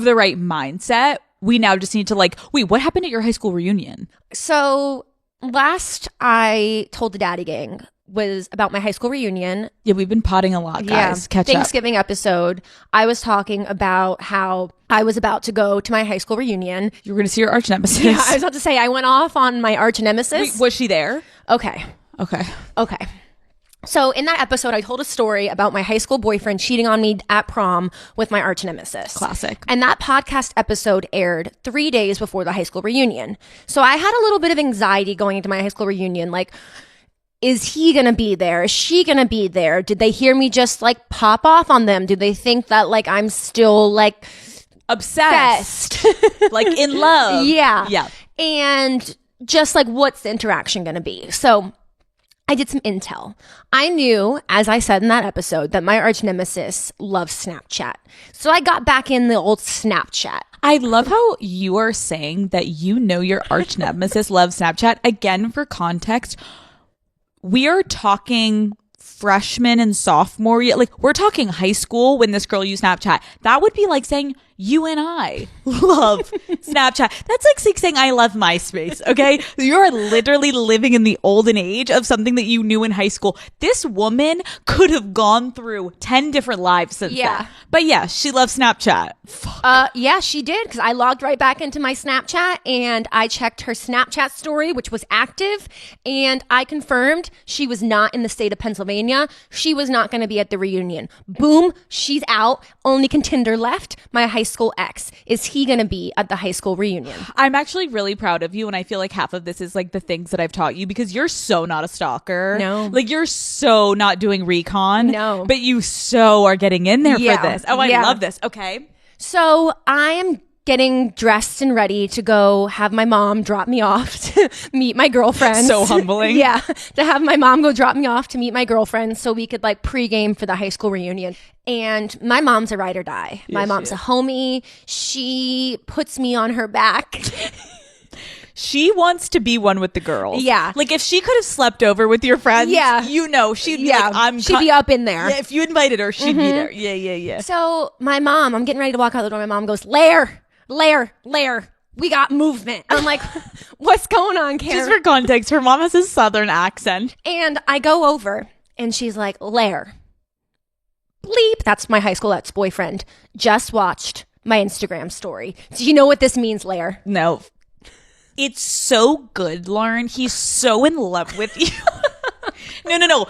the right mindset. We now just need to like, wait, what happened at your high school reunion? So last I told the Daddy Gang was about my high school reunion. Yeah, we've been potting a lot, guys. Catch Thanksgiving episode, I was talking about how I was about to go to my high school reunion. You were going to see your arch nemesis. Yeah, I was about to say I went off on my arch nemesis. Wait, was she there? Okay. So in that episode, I told a story about my high school boyfriend cheating on me at prom with my arch nemesis. Classic. And that podcast episode aired 3 days before the high school reunion. So I had a little bit of anxiety going into my high school reunion. Like, is he going to be there? Is she going to be there? Did they hear me just like pop off on them? Do they think that like I'm still like obsessed? Like in love? Yeah. And just like, what's the interaction going to be? So I did some intel. I knew, as I said in that episode, that my arch nemesis loves Snapchat. So I got back in the old Snapchat. I love how you are saying that you know your arch nemesis loves Snapchat. Again, for context, we are talking freshman and sophomore year. Like, we're talking high school when this girl used Snapchat. That would be like saying you and I love Snapchat. That's like saying I love MySpace, okay? You're literally living in the olden age of something that you knew in high school. This woman could have gone through 10 different lives since then. But yeah, she loves Snapchat. Fuck. Yeah, she did, because I logged right back into my Snapchat and I checked her Snapchat story, which was active, and I confirmed she was not in the state of Pennsylvania. She was not going to be at the reunion. Boom, she's out. Only contender left, my high school ex. Is he going to be at the high school reunion? I'm actually really proud of you, and I feel like half of this is like the things that I've taught you, because you're so not a stalker. No. Like, you're so not doing recon. No. But you so are getting in there for this. Oh, I love this. Okay. So I am getting dressed and ready to go have my mom drop me off to meet my girlfriends. So humbling. Yeah. To have my mom go drop me off to meet my girlfriends so we could like pregame for the high school reunion. And my mom's a ride or die. My mom's a homie. She puts me on her back. She wants to be one with the girls. Yeah. Like, if she could have slept over with your friends, you know, she'd be like, she'd be up in there. Yeah, if you invited her, she'd be there. Yeah. So my mom, I'm getting ready to walk out the door. My mom goes, Lair, we got movement. I'm like, what's going on, Karen? Just for context, her mom has a southern accent. And I go over and she's like, Lair, bleep. That's my high school ex-boyfriend. Just watched my Instagram story. Do you know what this means, Lair? No. It's so good, Lauren. He's so in love with you. No.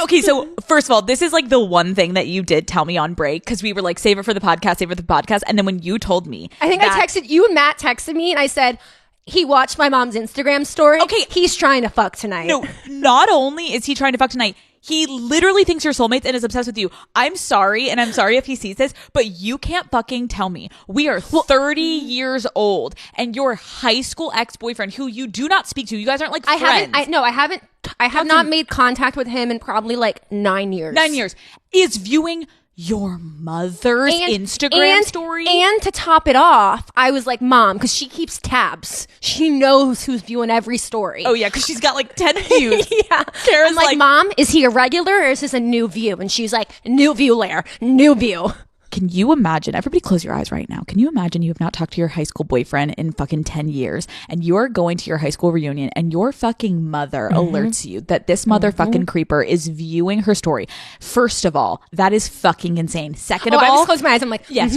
Okay, so first of all, this is like the one thing that you did tell me on break, because we were like, save it for the podcast. And then when you told me, I think I texted you and Matt texted me and I said, he watched my mom's Instagram story. Okay. He's trying to fuck tonight. No, not only is he trying to fuck tonight, he literally thinks you're soulmates and is obsessed with you. I'm sorry, and I'm sorry if he sees this, but you can't fucking tell me. We are 30 years old, and your high school ex-boyfriend, who you do not speak to, you guys aren't like friends. I have not made contact with him in probably like 9 years. 9 years. Is viewing your mother's Instagram story? And to top it off, I was like, Mom, because she keeps tabs. She knows who's viewing every story. Oh, yeah, because she's got like 10 views. Yeah. Kara's I'm like, Mom, is he a regular or is this a new view? And she's like, new view, Lair. New view. Can you imagine, everybody close your eyes right now. Can you imagine you have not talked to your high school boyfriend in fucking 10 years and you're going to your high school reunion and your fucking mother alerts you that this motherfucking creeper is viewing her story? First of all, that is fucking insane. Second of all, I just closed my eyes. I'm like, yes.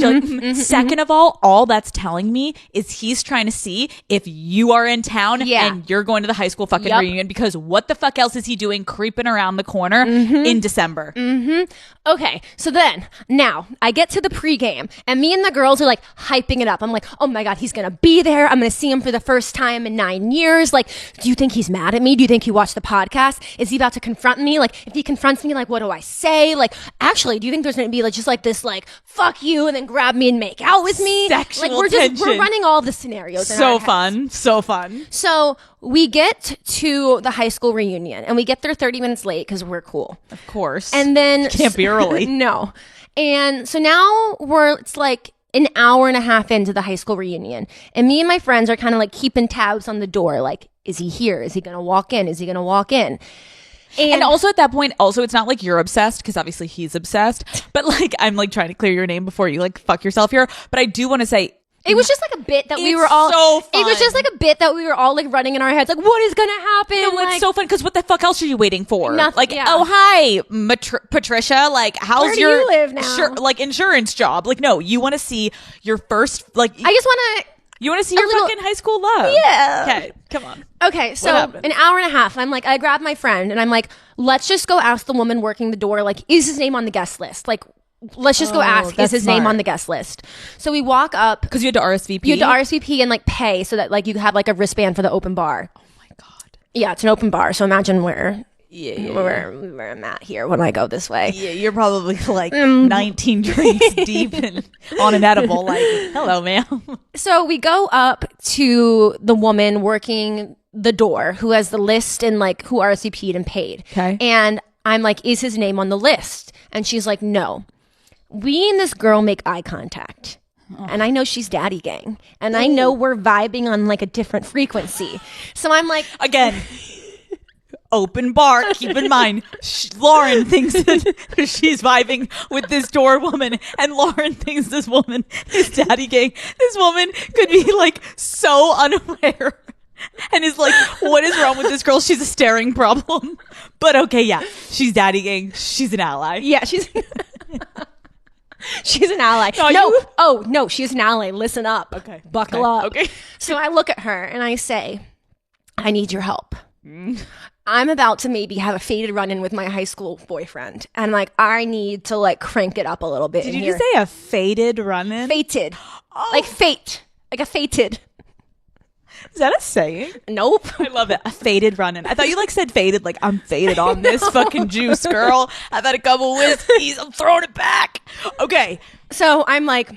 Second of all that's telling me is he's trying to see if you are in town and you're going to the high school fucking reunion, because what the fuck else is he doing creeping around the corner in December? Okay, so then now I get to the pregame and me and the girls are like hyping it up. I'm like, oh my God, he's gonna be there. I'm gonna see him for the first time in 9 years. Like, do you think he's mad at me? Do you think he watched the podcast? Is he about to confront me? Like, if he confronts me, like, what do I say? Like, actually, do you think there's gonna be like just like this like fuck you and then grab me and make out with me? Sexual like we're running all the scenarios. So fun. So we get to the high school reunion and we get there 30 minutes late because we're cool. Of course. And then can't be early. No. And so now it's like an hour and a half into the high school reunion. And me and my friends are kind of like keeping tabs on the door. Like, is he here? Is he going to walk in? Is he going to walk in? And also at that point, also, it's not like you're obsessed, because obviously he's obsessed. But like, I'm like trying to clear your name before you like fuck yourself here. But I do want to say, it was just like a bit that we were all. So fun. It was just like a bit that we were all like running in our heads, like, what is gonna happen? No, like, it's so fun, because what the fuck else are you waiting for? Nothing. Like, oh hi, Patricia. Like, how's where do your you live now? like insurance job? Like, no, you want to see your first like. I just want to. You want to see your fucking high school love? Yeah. Okay, come on. Okay, so an hour and a half. I'm like, I grab my friend and I'm like, let's just go ask the woman working the door. Like, is his name on the guest list? Like. Let's just go ask, is his name on the guest list? So we walk up. Because you had to RSVP? You had to RSVP and like pay so that like you have like a wristband for the open bar. Oh my God. Yeah, it's an open bar. So imagine where I'm at here when I go this way. Yeah, you're probably like 19 drinks deep and on an edible. Like, hello, ma'am. So we go up to the woman working the door who has the list and like who RSVP'd and paid. Okay. And I'm like, is his name on the list? And she's like, no. We and this girl make eye contact. And I know she's daddy gang. And I know we're vibing on like a different frequency. So I'm like, again, open bar. Keep in mind, Lauren thinks that she's vibing with this door woman. And Lauren thinks this woman is daddy gang. This woman could be like so unaware. And is like, what is wrong with this girl? She's a staring problem. But okay, yeah, she's daddy gang. She's an ally. Yeah, she's... She's an ally. No, she's an ally. Listen up. Okay. Buckle up. Okay. So I look at her and I say, I need your help. I'm about to maybe have a faded run-in with my high school boyfriend. And like, I need to like crank it up a little bit. Did you just say a faded run-in? Fated. Oh. Like fate. Like a fated. Is that a saying? Nope. I love it. A faded run-in. I thought you like said faded, like I'm faded on this fucking juice, girl. I've had a couple whiskeys. I'm throwing it back. Okay. So I'm like,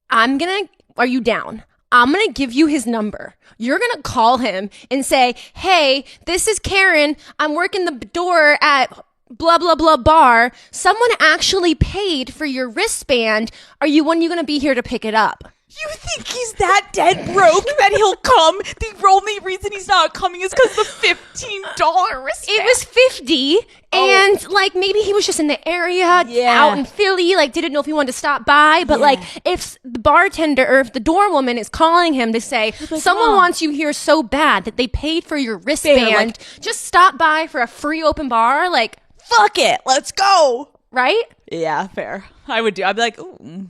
are you down? I'm going to give you his number. You're going to call him and say, hey, this is Karen. I'm working the door at blah, blah, blah bar. Someone actually paid for your wristband. When are you going to be here to pick it up? You think he's that dead broke that he'll come? The only reason he's not coming is because the $15 wristband. It was $50, and like maybe he was just in the area, out in Philly, like didn't know if he wanted to stop by. But like, if the bartender or if the door woman is calling him to say like, someone wants you here so bad that they paid for your wristband, just stop by for a free open bar. Like, fuck it, let's go. Right? Yeah, fair. I would do. I'd be like, ooh.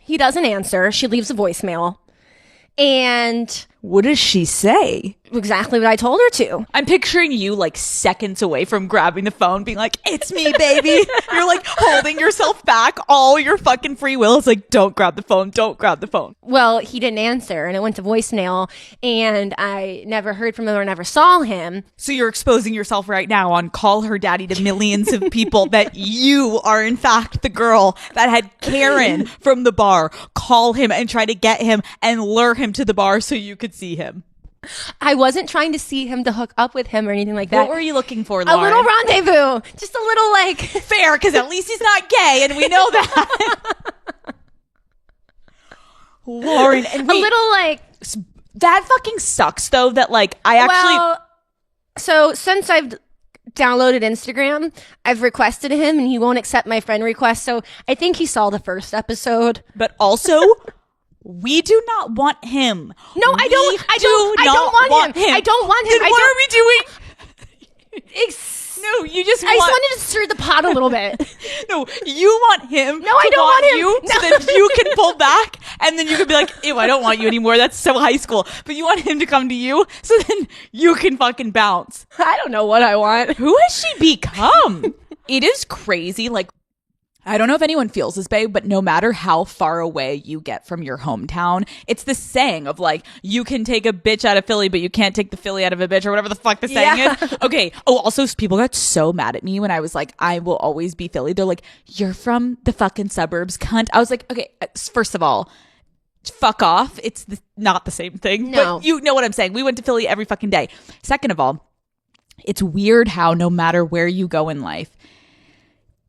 He doesn't answer. She leaves a voicemail. And what does she say? Exactly what I told her to. I'm picturing you like seconds away from grabbing the phone, being like, it's me, baby. You're like holding yourself back. All your fucking free will is like, don't grab the phone. Don't grab the phone. Well, he didn't answer and it went to voicemail and I never heard from him or never saw him. So you're exposing yourself right now on Call Her Daddy to millions of people that you are in fact the girl that had Karen from the bar call him and try to get him and lure him to the bar so you could see him. I wasn't trying to see him to hook up with him or anything like that. What were you looking for, Lauren? A little rendezvous. Just a little like... Fair, because at least he's not gay, and we know that. Lauren, and a little like... That fucking sucks, though, that like I actually... Well, so since I've downloaded Instagram, I've requested him, and he won't accept my friend request, so I think he saw the first episode. But also... We do not want him. No, I don't want him. I don't want him. Then what are we doing? No, you just I just wanted to stir the pot a little bit. No, you want him. No, I don't want him. You, so that you can pull back, and then you can be like, ew, I don't want you anymore. That's so high school. But you want him to come to you, so then you can fucking bounce. I don't know what I want. Who has she become? It is crazy. Like, I don't know if anyone feels this way, but no matter how far away you get from your hometown, it's the saying of like, you can take a bitch out of Philly, but you can't take the Philly out of a bitch, or whatever the fuck the saying is. Okay. Oh, also, people got so mad at me when I was like, I will always be Philly. They're like, you're from the fucking suburbs, cunt. I was like, okay, first of all, fuck off. It's not the same thing. No. But you know what I'm saying. We went to Philly every fucking day. Second of all, it's weird how no matter where you go in life,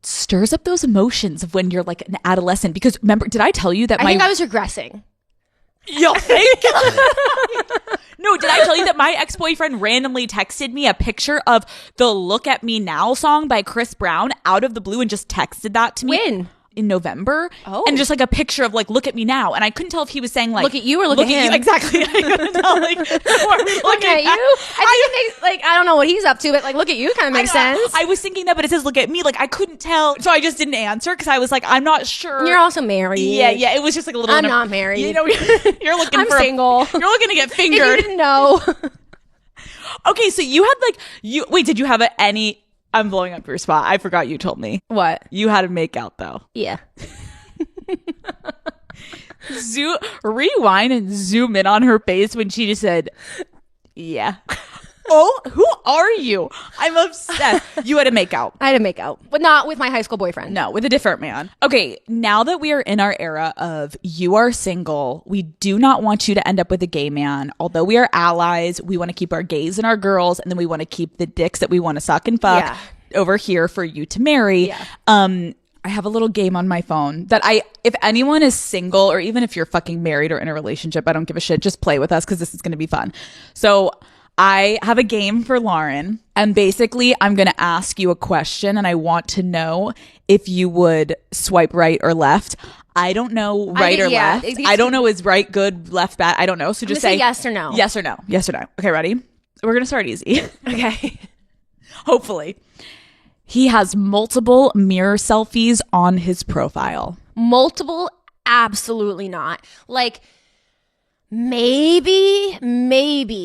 stirs up those emotions of when you're like an adolescent. Because remember, did I tell you that I think I was regressing. You think? No, did I tell you that my ex-boyfriend randomly texted me a picture of the Look at Me Now song by Chris Brown out of the blue and just texted that to me? When? In November. Oh. And just like a picture of like, look at me now. And I couldn't tell if he was saying like, look at you or look at him. You. Exactly. I couldn't tell, like, look at you. I think it makes, like, I don't know what he's up to, but like, look at you kind of makes sense. I was thinking that, but it says look at me. Like, I couldn't tell. So I just didn't answer because I was like, I'm not sure. You're also married. Yeah. It was just like a little. I'm not married. You know, you're looking I'm for single. You're looking to get fingered. If you didn't know. Okay, so you had like, wait, did you have any, I'm blowing up your spot. I forgot you told me. What? You had to make out though. Yeah. Rewind and zoom in on her face when she just said, yeah. Oh, who are you? I'm obsessed. You had to make out. I had to make out, but not with my high school boyfriend. No, with a different man. Okay, now that we are in our era of you are single, we do not want you to end up with a gay man. Although we are allies, we want to keep our gays and our girls, and then we want to keep the dicks that we want to suck and fuck over here for you to marry. Yeah. I have a little game on my phone that if anyone is single, or even if you're fucking married or in a relationship, I don't give a shit. Just play with us because this is going to be fun. So I have a game for Lauren, and basically I'm going to ask you a question, and I want to know if you would swipe right or left. I don't know right or left. I don't know is right good, left bad. I don't know. So just say yes or no. Yes or no. Yes or no. Okay, ready? We're going to start easy. Okay. Hopefully. He has multiple mirror selfies on his profile. Multiple? Absolutely not. Like, maybe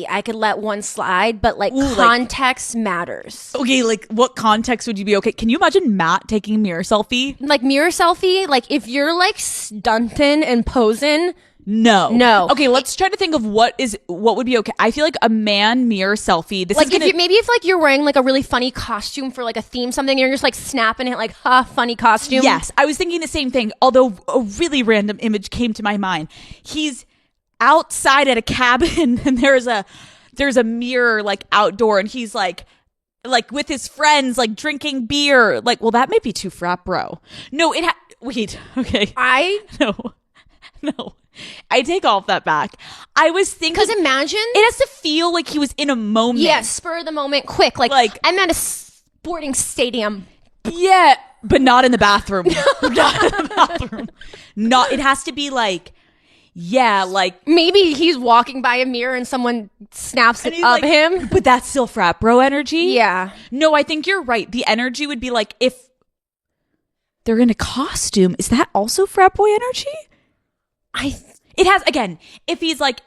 I could let one slide, but like context matters. Okay, like what context would you be okay? Can you imagine Matt taking a mirror selfie? Like mirror selfie? Like if you're like stunting and posing... No. Okay, let's try to think of what would be okay. I feel like a man mirror selfie. This like is gonna, maybe if like you're wearing like a really funny costume for like a theme something, you're just like snapping it like funny costume. Yes, I was thinking the same thing. Although a really random image came to my mind. He's outside at a cabin and there's a mirror like outdoor, and he's like with his friends like drinking beer. Like, well, that might be too frat bro. No, wait. Okay, no. I take all of that back. I was thinking, because imagine it has to feel like he was in a moment. Yeah, spur of the moment, quick. Like I'm at a sporting stadium. Yeah, but not in the bathroom. Not in the bathroom. It has to be like, yeah, like maybe he's walking by a mirror and someone snaps it of him. But that's still frat bro energy. Yeah. No, I think you're right. The energy would be like if they're in a costume. Is that also frat boy energy? It has, again, if he's like,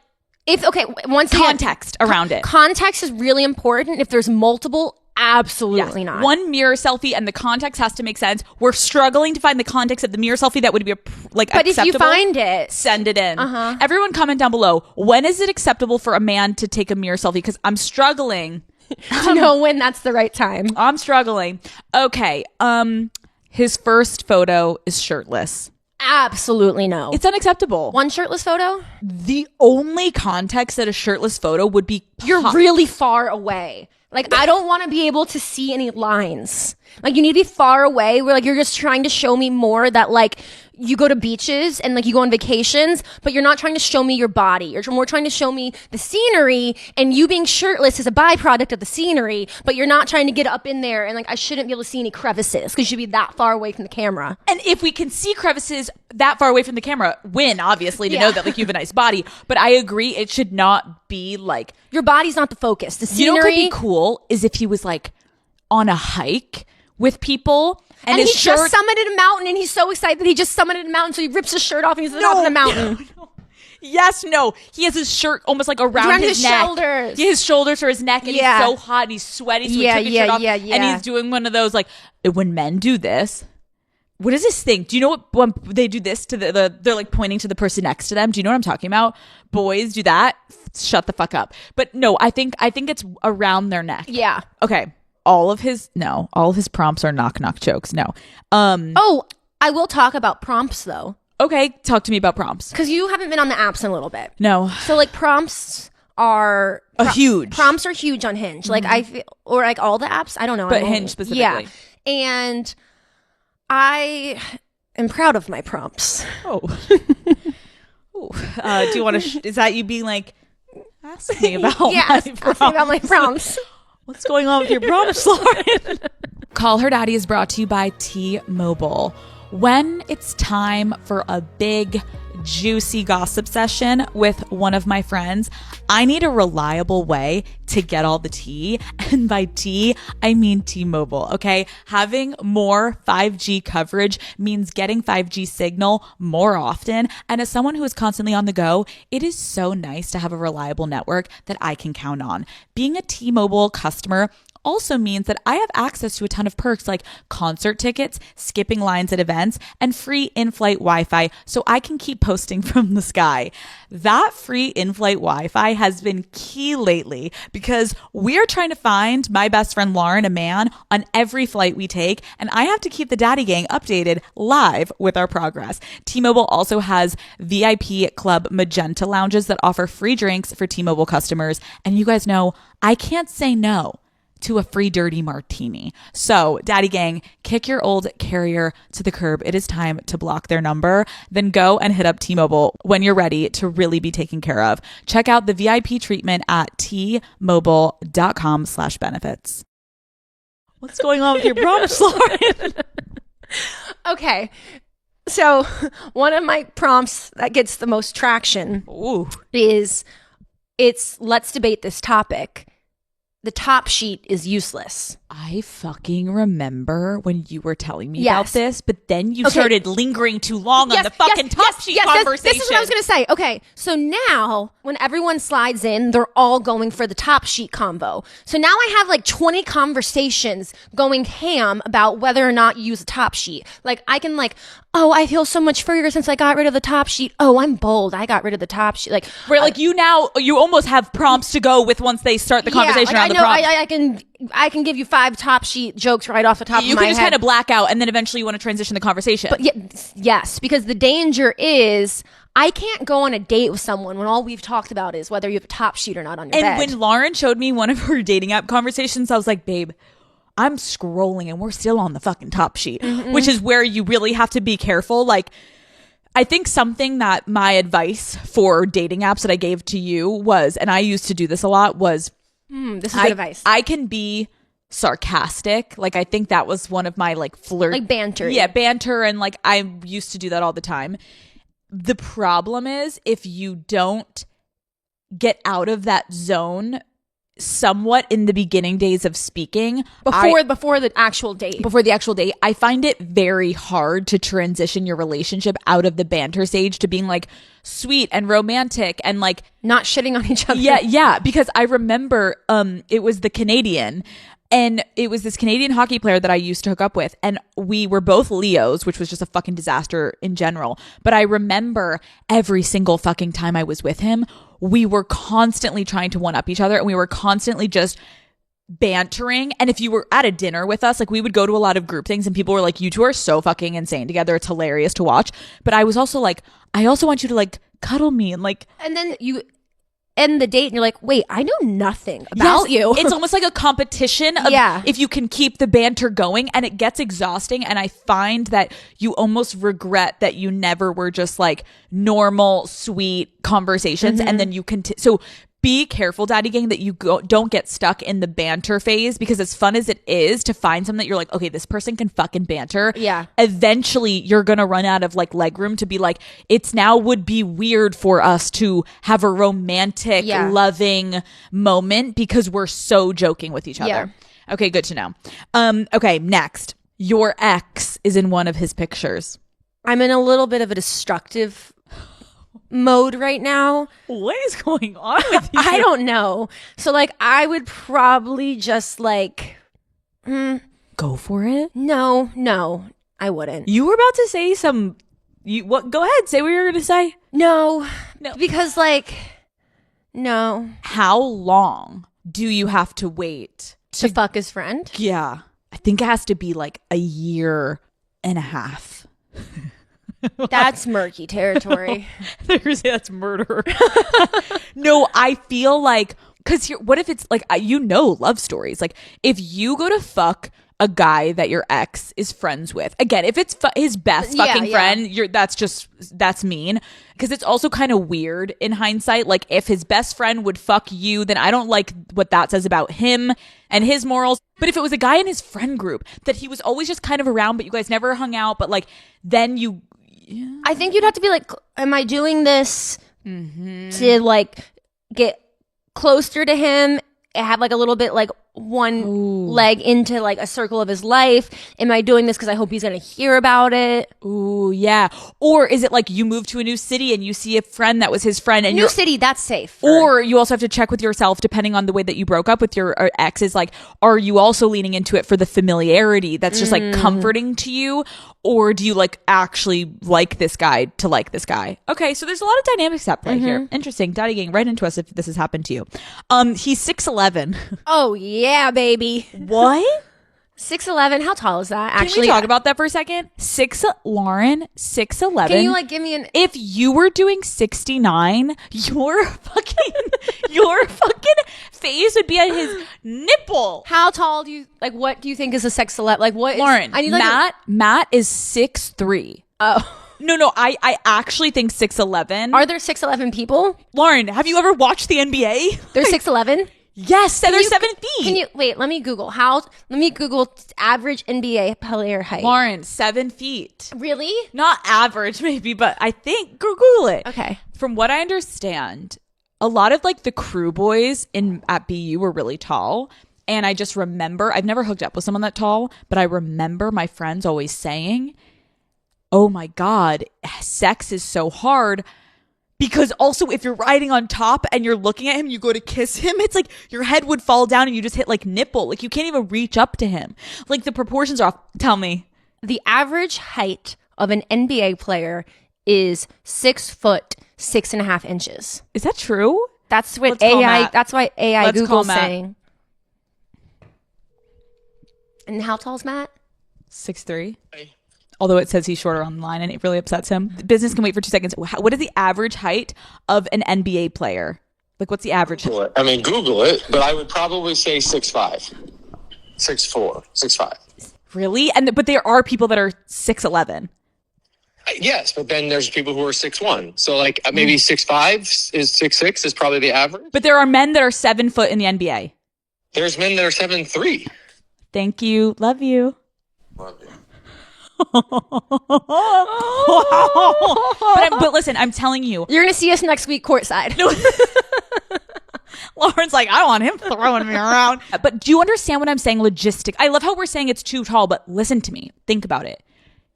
once context around it. Context is really important. If there's multiple, absolutely not. One mirror selfie and the context has to make sense. We're struggling to find the context of the mirror selfie that would be but acceptable. If you find it, send it in. Everyone comment down below. When is it acceptable for a man to take a mirror selfie? Because I'm struggling to know when that's the right time. I'm struggling. Okay. His first photo is shirtless. Absolutely no. It's unacceptable. One shirtless photo? The only context that a shirtless photo would be You're really far away. Like, I don't want to be able to see any lines. Like, you need to be far away where, like, you're just trying to show me more that, like, you go to beaches and, like, you go on vacations, but you're not trying to show me your body. You're more trying to show me the scenery, and you being shirtless is a byproduct of the scenery, but you're not trying to get up in there and, like, I shouldn't be able to see any crevices because you should be that far away from the camera. And if we can see crevices that far away from the camera, win, obviously, to know that, like, you have a nice body. But I agree, it should not be, like... Your body's not the focus. The scenery... You know what could be cool is if he was, like, on a hike with people... And he just summited a mountain, and he's so excited that he just summited a mountain, so he rips his shirt off and he's up on the mountain. No. Yes, no. He has his shirt almost like around his neck. Shoulders. Yeah, his shoulders or his neck, and he's so hot, and he's sweaty, so he took his shirt off. And he's doing one of those, like, when men do this... What is this thing? Do you know what, when they do this to they're like pointing to the person next to them? Do you know what I'm talking about? Boys do that. Shut the fuck up. But no, I think it's around their neck. Yeah. Okay. All of his prompts are knock jokes. No. Oh, I will talk about prompts though. Okay. Talk to me about prompts. Because you haven't been on the apps in a little bit. No. So like prompts are huge. Prompts are huge on Hinge. Like I feel, or like all the apps. I don't know. But Hinge specifically. Yeah. And I am proud of my prompts. Oh. Do you want to? Is that you being like, ask me about ask me about my prompts? What's going on with your prompts, Lauren? Call Her Daddy is brought to you by T-Mobile. When it's time for a big, juicy gossip session with one of my friends, I need a reliable way to get all the tea. And by tea, I mean T-Mobile, okay? Having more 5G coverage means getting 5G signal more often. And as someone who is constantly on the go, it is so nice to have a reliable network that I can count on. Being a T-Mobile customer also means that I have access to a ton of perks like concert tickets, skipping lines at events, and free in-flight Wi-Fi so I can keep posting from the sky. That free in-flight Wi-Fi has been key lately because we're trying to find my best friend Lauren a man on every flight we take, and I have to keep the Daddy Gang updated live with our progress. T-Mobile also has VIP Club Magenta lounges that offer free drinks for T-Mobile customers, and you guys know I can't say no to a free dirty martini. So, Daddy Gang, kick your old carrier to the curb. It is time to block their number. Then go and hit up T-Mobile when you're ready to really be taken care of. Check out the VIP treatment at tmobile.com/benefits. What's going on with your prompts, Lauren? Okay. So, one of my prompts that gets the most traction is let's debate this topic. The top sheet is useless. I fucking remember when you were telling me about this, but then you started lingering too long on the fucking top sheet conversation. This is what I was going to say. Okay, so now when everyone slides in, they're all going for the top sheet combo. So now I have like 20 conversations going ham about whether or not you use a top sheet. Like I can like, oh, I feel so much freer since I got rid of the top sheet. Oh, I'm bold. I got rid of the top sheet. Like, where like you almost have prompts to go with once they start the conversation around the prompts. I can give you 5 top sheet jokes right off the top of my head. You can just kind of black out, and then eventually you want to transition the conversation. But yes, because the danger is I can't go on a date with someone when all we've talked about is whether you have a top sheet or not on your bed. And when Lauren showed me one of her dating app conversations, I was like, babe, I'm scrolling and we're still on the fucking top sheet, which is where you really have to be careful. Like, I think something that my advice for dating apps that I gave to you was, and I used to do this a lot, was this is good advice. I can be sarcastic. Like, I think that was one of my like flirt, like banter. Yeah, banter. And like, I used to do that all the time. The problem is if you don't get out of that zone somewhat in the beginning days of speaking before the actual date, I find it very hard to transition your relationship out of the banter stage to being like sweet and romantic and like not shitting on each other. Yeah, because I remember it was the Canadian, and it was this Canadian hockey player that I used to hook up with, and we were both Leos, which was just a fucking disaster in general. But I remember every single fucking time I was with him, we were constantly trying to one-up each other, and we were constantly just bantering. And if you were at a dinner with us, like we would go to a lot of group things and people were like, you two are so fucking insane together. It's hilarious to watch. But I was also like, I also want you to like cuddle me and like. And then you end the date and you're like, wait, I know nothing about you. It's almost like a competition of if you can keep the banter going, and it gets exhausting. And I find that you almost regret that you never were just like normal, sweet conversations. And then you can, so be careful, Daddy Gang, that you don't get stuck in the banter phase, because as fun as it is to find something that you're like, okay, this person can fucking banter. Yeah. Eventually you're going to run out of like legroom to be like, it's now would be weird for us to have a romantic, loving moment because we're so joking with each other. Okay, good to know. Okay, next. Your ex is in one of his pictures. I'm in a little bit of a destructive mode right now. What is going on with you? I don't know. So like I would probably just like go for it. No, I wouldn't. You were about to say some what, go ahead, say what you were gonna say. No, because like no. How long do you have to wait to fuck his friend? Yeah, I think it has to be like a year and a half. That's murky territory. That's murder. No, I feel like, because what if it's like, love stories. Like if you go to fuck a guy that your ex is friends with, again, if it's his best fucking friend, that's mean. Because it's also kind of weird in hindsight. Like if his best friend would fuck you, then I don't like what that says about him and his morals. But if it was a guy in his friend group that he was always just kind of around, but you guys never hung out, but like then you. Yeah. I think you'd have to be like, am I doing this to like get closer to him, have like a little bit like one leg into like a circle of his life? Am I doing this because I hope he's going to hear about it? Ooh, yeah. Or is it like you move to a new city and you see a friend that was his friend and new city, that's safe. Or you also have to check with yourself, depending on the way that you broke up with your ex, is like, are you also leaning into it for the familiarity that's just like comforting to you? Or do you like actually like this guy to like this guy? Okay, so there's a lot of dynamics at play here. Interesting. Daddy Gang, write into us if this has happened to you. He's 6'11". Oh yeah, baby. What? 6'11". How tall is that? Actually, can we talk about that for a second? Lauren, 6'11". Can you like give me an? If you were doing 69, your fucking face would be at his nipple. How tall do you like? What do you think is a 6'11"? Like what? Lauren, I need like Matt is 6'3". Oh. No, I actually think 6'11". Are there 6'11" people? Lauren, have you ever watched the NBA? They're 6'11". Yes, they're 7 feet. Can you wait? Let me Google average NBA player height. Lauren, 7 feet. Really? Not average, maybe, but I think Google it. Okay. From what I understand, a lot of like the crew boys at BU were really tall, and I just remember, I've never hooked up with someone that tall, but I remember my friends always saying, "Oh my God, sex is so hard." Because also if you're riding on top and you're looking at him, you go to kiss him, it's like your head would fall down and you just hit like nipple. Like you can't even reach up to him. Like the proportions are off. Tell me. The average height of an NBA player is 6 foot, 6.5 inches. Is that true? That's what AI, that's why AI Google's saying. And how tall is Matt? 6'3". Although it says he's shorter online and it really upsets him. The business can wait for 2 seconds. What is the average height of an NBA player? Like, what's the average? I mean, Google it, but I would probably say 6'5", 6'4", 6'5". Really? But there are people that are 6'11". Yes, but then there's people who are 6'1". So like maybe 6'5" is 6'6" is probably the average. But there are men that are 7 foot in the NBA. There's men that are 7'3". Thank you. Love you. Love you. but listen, I'm telling you, you're gonna see us next week courtside. Lauren's like, I don't want him throwing me around. But do you understand what I'm saying? Logistic. I love how we're saying it's too tall, but listen to me. Think about it.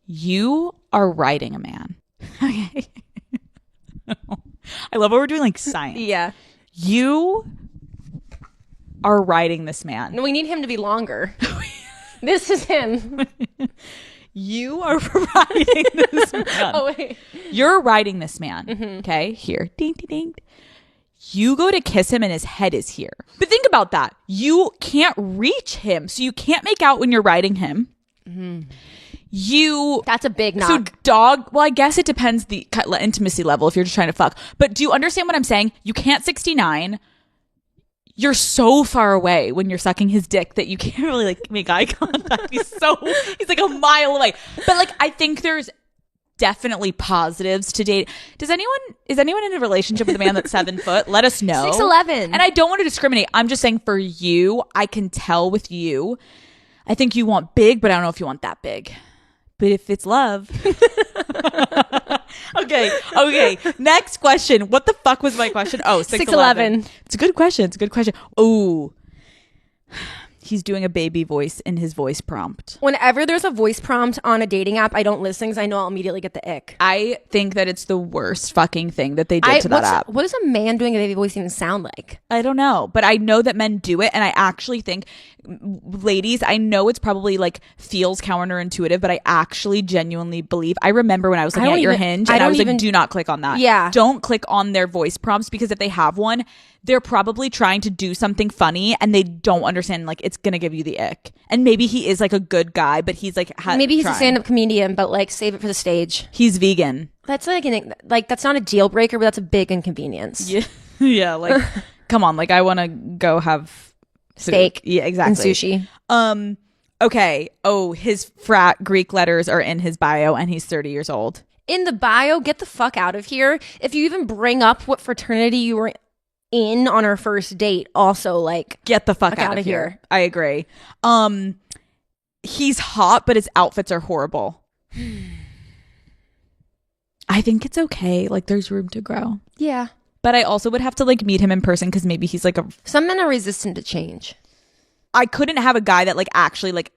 You are riding a man. Okay. I love how we're doing like science. Yeah. You are riding this man. No, we need him to be longer. This is him. You are riding this man. Oh, wait. You're riding this man. Okay, here. Ding, ding, ding. You go to kiss him and his head is here. But think about that. You can't reach him. So you can't make out when you're riding him. That's a big knock. So dog, well, I guess it depends the intimacy level if you're just trying to fuck. But do you understand what I'm saying? You can't 69. You're so far away when you're sucking his dick that you can't really like make eye contact. He's like a mile away. But like, I think there's definitely positives to date. Is anyone in a relationship with a man that's 7 foot? Let us know. 6'11". And I don't want to discriminate. I'm just saying for you, I can tell with you. I think you want big, but I don't know if you want that big. But if it's love. Okay. Next question. What the fuck was my question? Oh, 6'11". It's a good question. Oh, he's doing a baby voice in his voice prompt. Whenever there's a voice prompt on a dating app, I don't listen because I know I'll immediately get the ick. I think that it's the worst fucking thing that they did to that app. What does a man doing a baby voice even sound like? I don't know, but I know that men do it, and I actually think, ladies, I know it's probably like feels counterintuitive, but I actually genuinely believe. I remember when I was looking at your Hinge, and I was like, do not click on that. Yeah. Don't click on their voice prompts, because if they have one, they're probably trying to do something funny, and they don't understand, like, it's gonna give you the ick. And maybe he is like a good guy, but he's like maybe he's a stand-up comedian, but like save it for the stage. He's vegan. That's like that's not a deal breaker, but that's a big inconvenience. Yeah, like come on, like I want to go have steak. Yeah, exactly. And sushi. Okay. Oh, his frat Greek letters are in his bio, and he's 30 years old. In the bio, get the fuck out of here. If you even bring up what fraternity you were in on our first date, also like get the fuck out of here. I agree. He's hot, but his outfits are horrible. I think it's okay. Like, there's room to grow. Yeah. But I also would have to like meet him in person, because maybe he's like some men are resistant to change. I couldn't have a guy that like actually like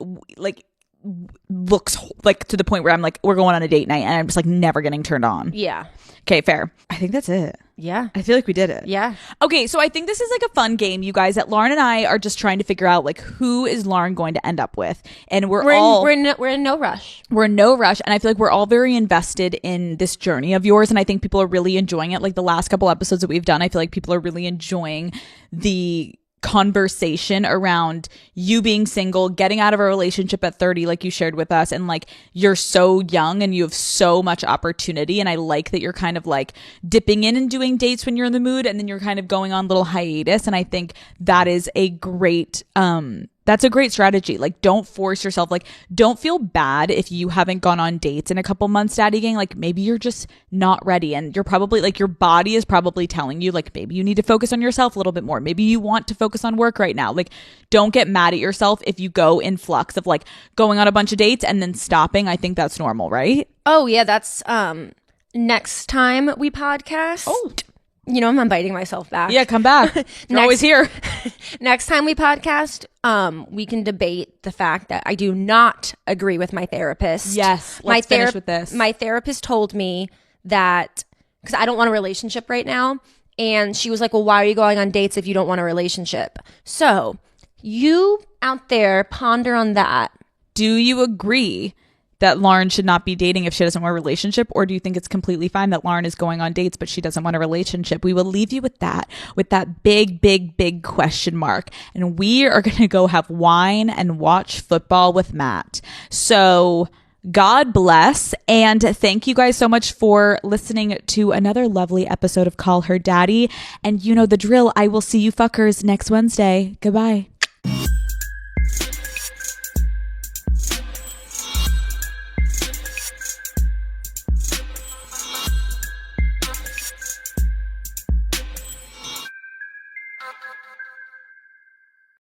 looks like to the point where I'm like, we're going on a date night and I'm just like never getting turned on. Yeah. Okay, fair. I think that's it. Yeah. I feel like we did it. Yeah. Okay, so I think this is like a fun game, you guys, that Lauren and I are just trying to figure out like who is Lauren going to end up with. And we're in no rush. We're in no rush. And I feel like we're all very invested in this journey of yours. And I think people are really enjoying it. Like the last couple episodes that we've done, I feel like people are really enjoying the conversation around you being single, getting out of a relationship at 30 like you shared with us, and like you're so young and you have so much opportunity, and I like that you're kind of like dipping in and doing dates when you're in the mood, and then you're kind of going on little hiatus, and I think that is a great that's a great strategy. Like, don't force yourself. Like, don't feel bad if you haven't gone on dates in a couple months, Daddy Gang. Like, maybe you're just not ready, and you're probably like, your body is probably telling you like, maybe you need to focus on yourself a little bit more. Maybe you want to focus on work right now. Like, don't get mad at yourself if you go in flux of like going on a bunch of dates and then stopping. I think that's normal, right? Oh yeah, that's next time we podcast. Oh, you know, I'm biting myself back. Yeah, come back. You're always here. Next time we podcast, we can debate the fact that I do not agree with my therapist. Yes, let's finish with this. My therapist told me that, because I don't want a relationship right now, and she was like, well, why are you going on dates if you don't want a relationship? So you out there ponder on that. Do you agree that Lauren should not be dating if she doesn't want a relationship? Or do you think it's completely fine that Lauren is going on dates, but she doesn't want a relationship? We will leave you with that big, big, big question mark. And we are going to go have wine and watch football with Matt. So God bless. And thank you guys so much for listening to another lovely episode of Call Her Daddy. And you know the drill. I will see you fuckers next Wednesday. Goodbye.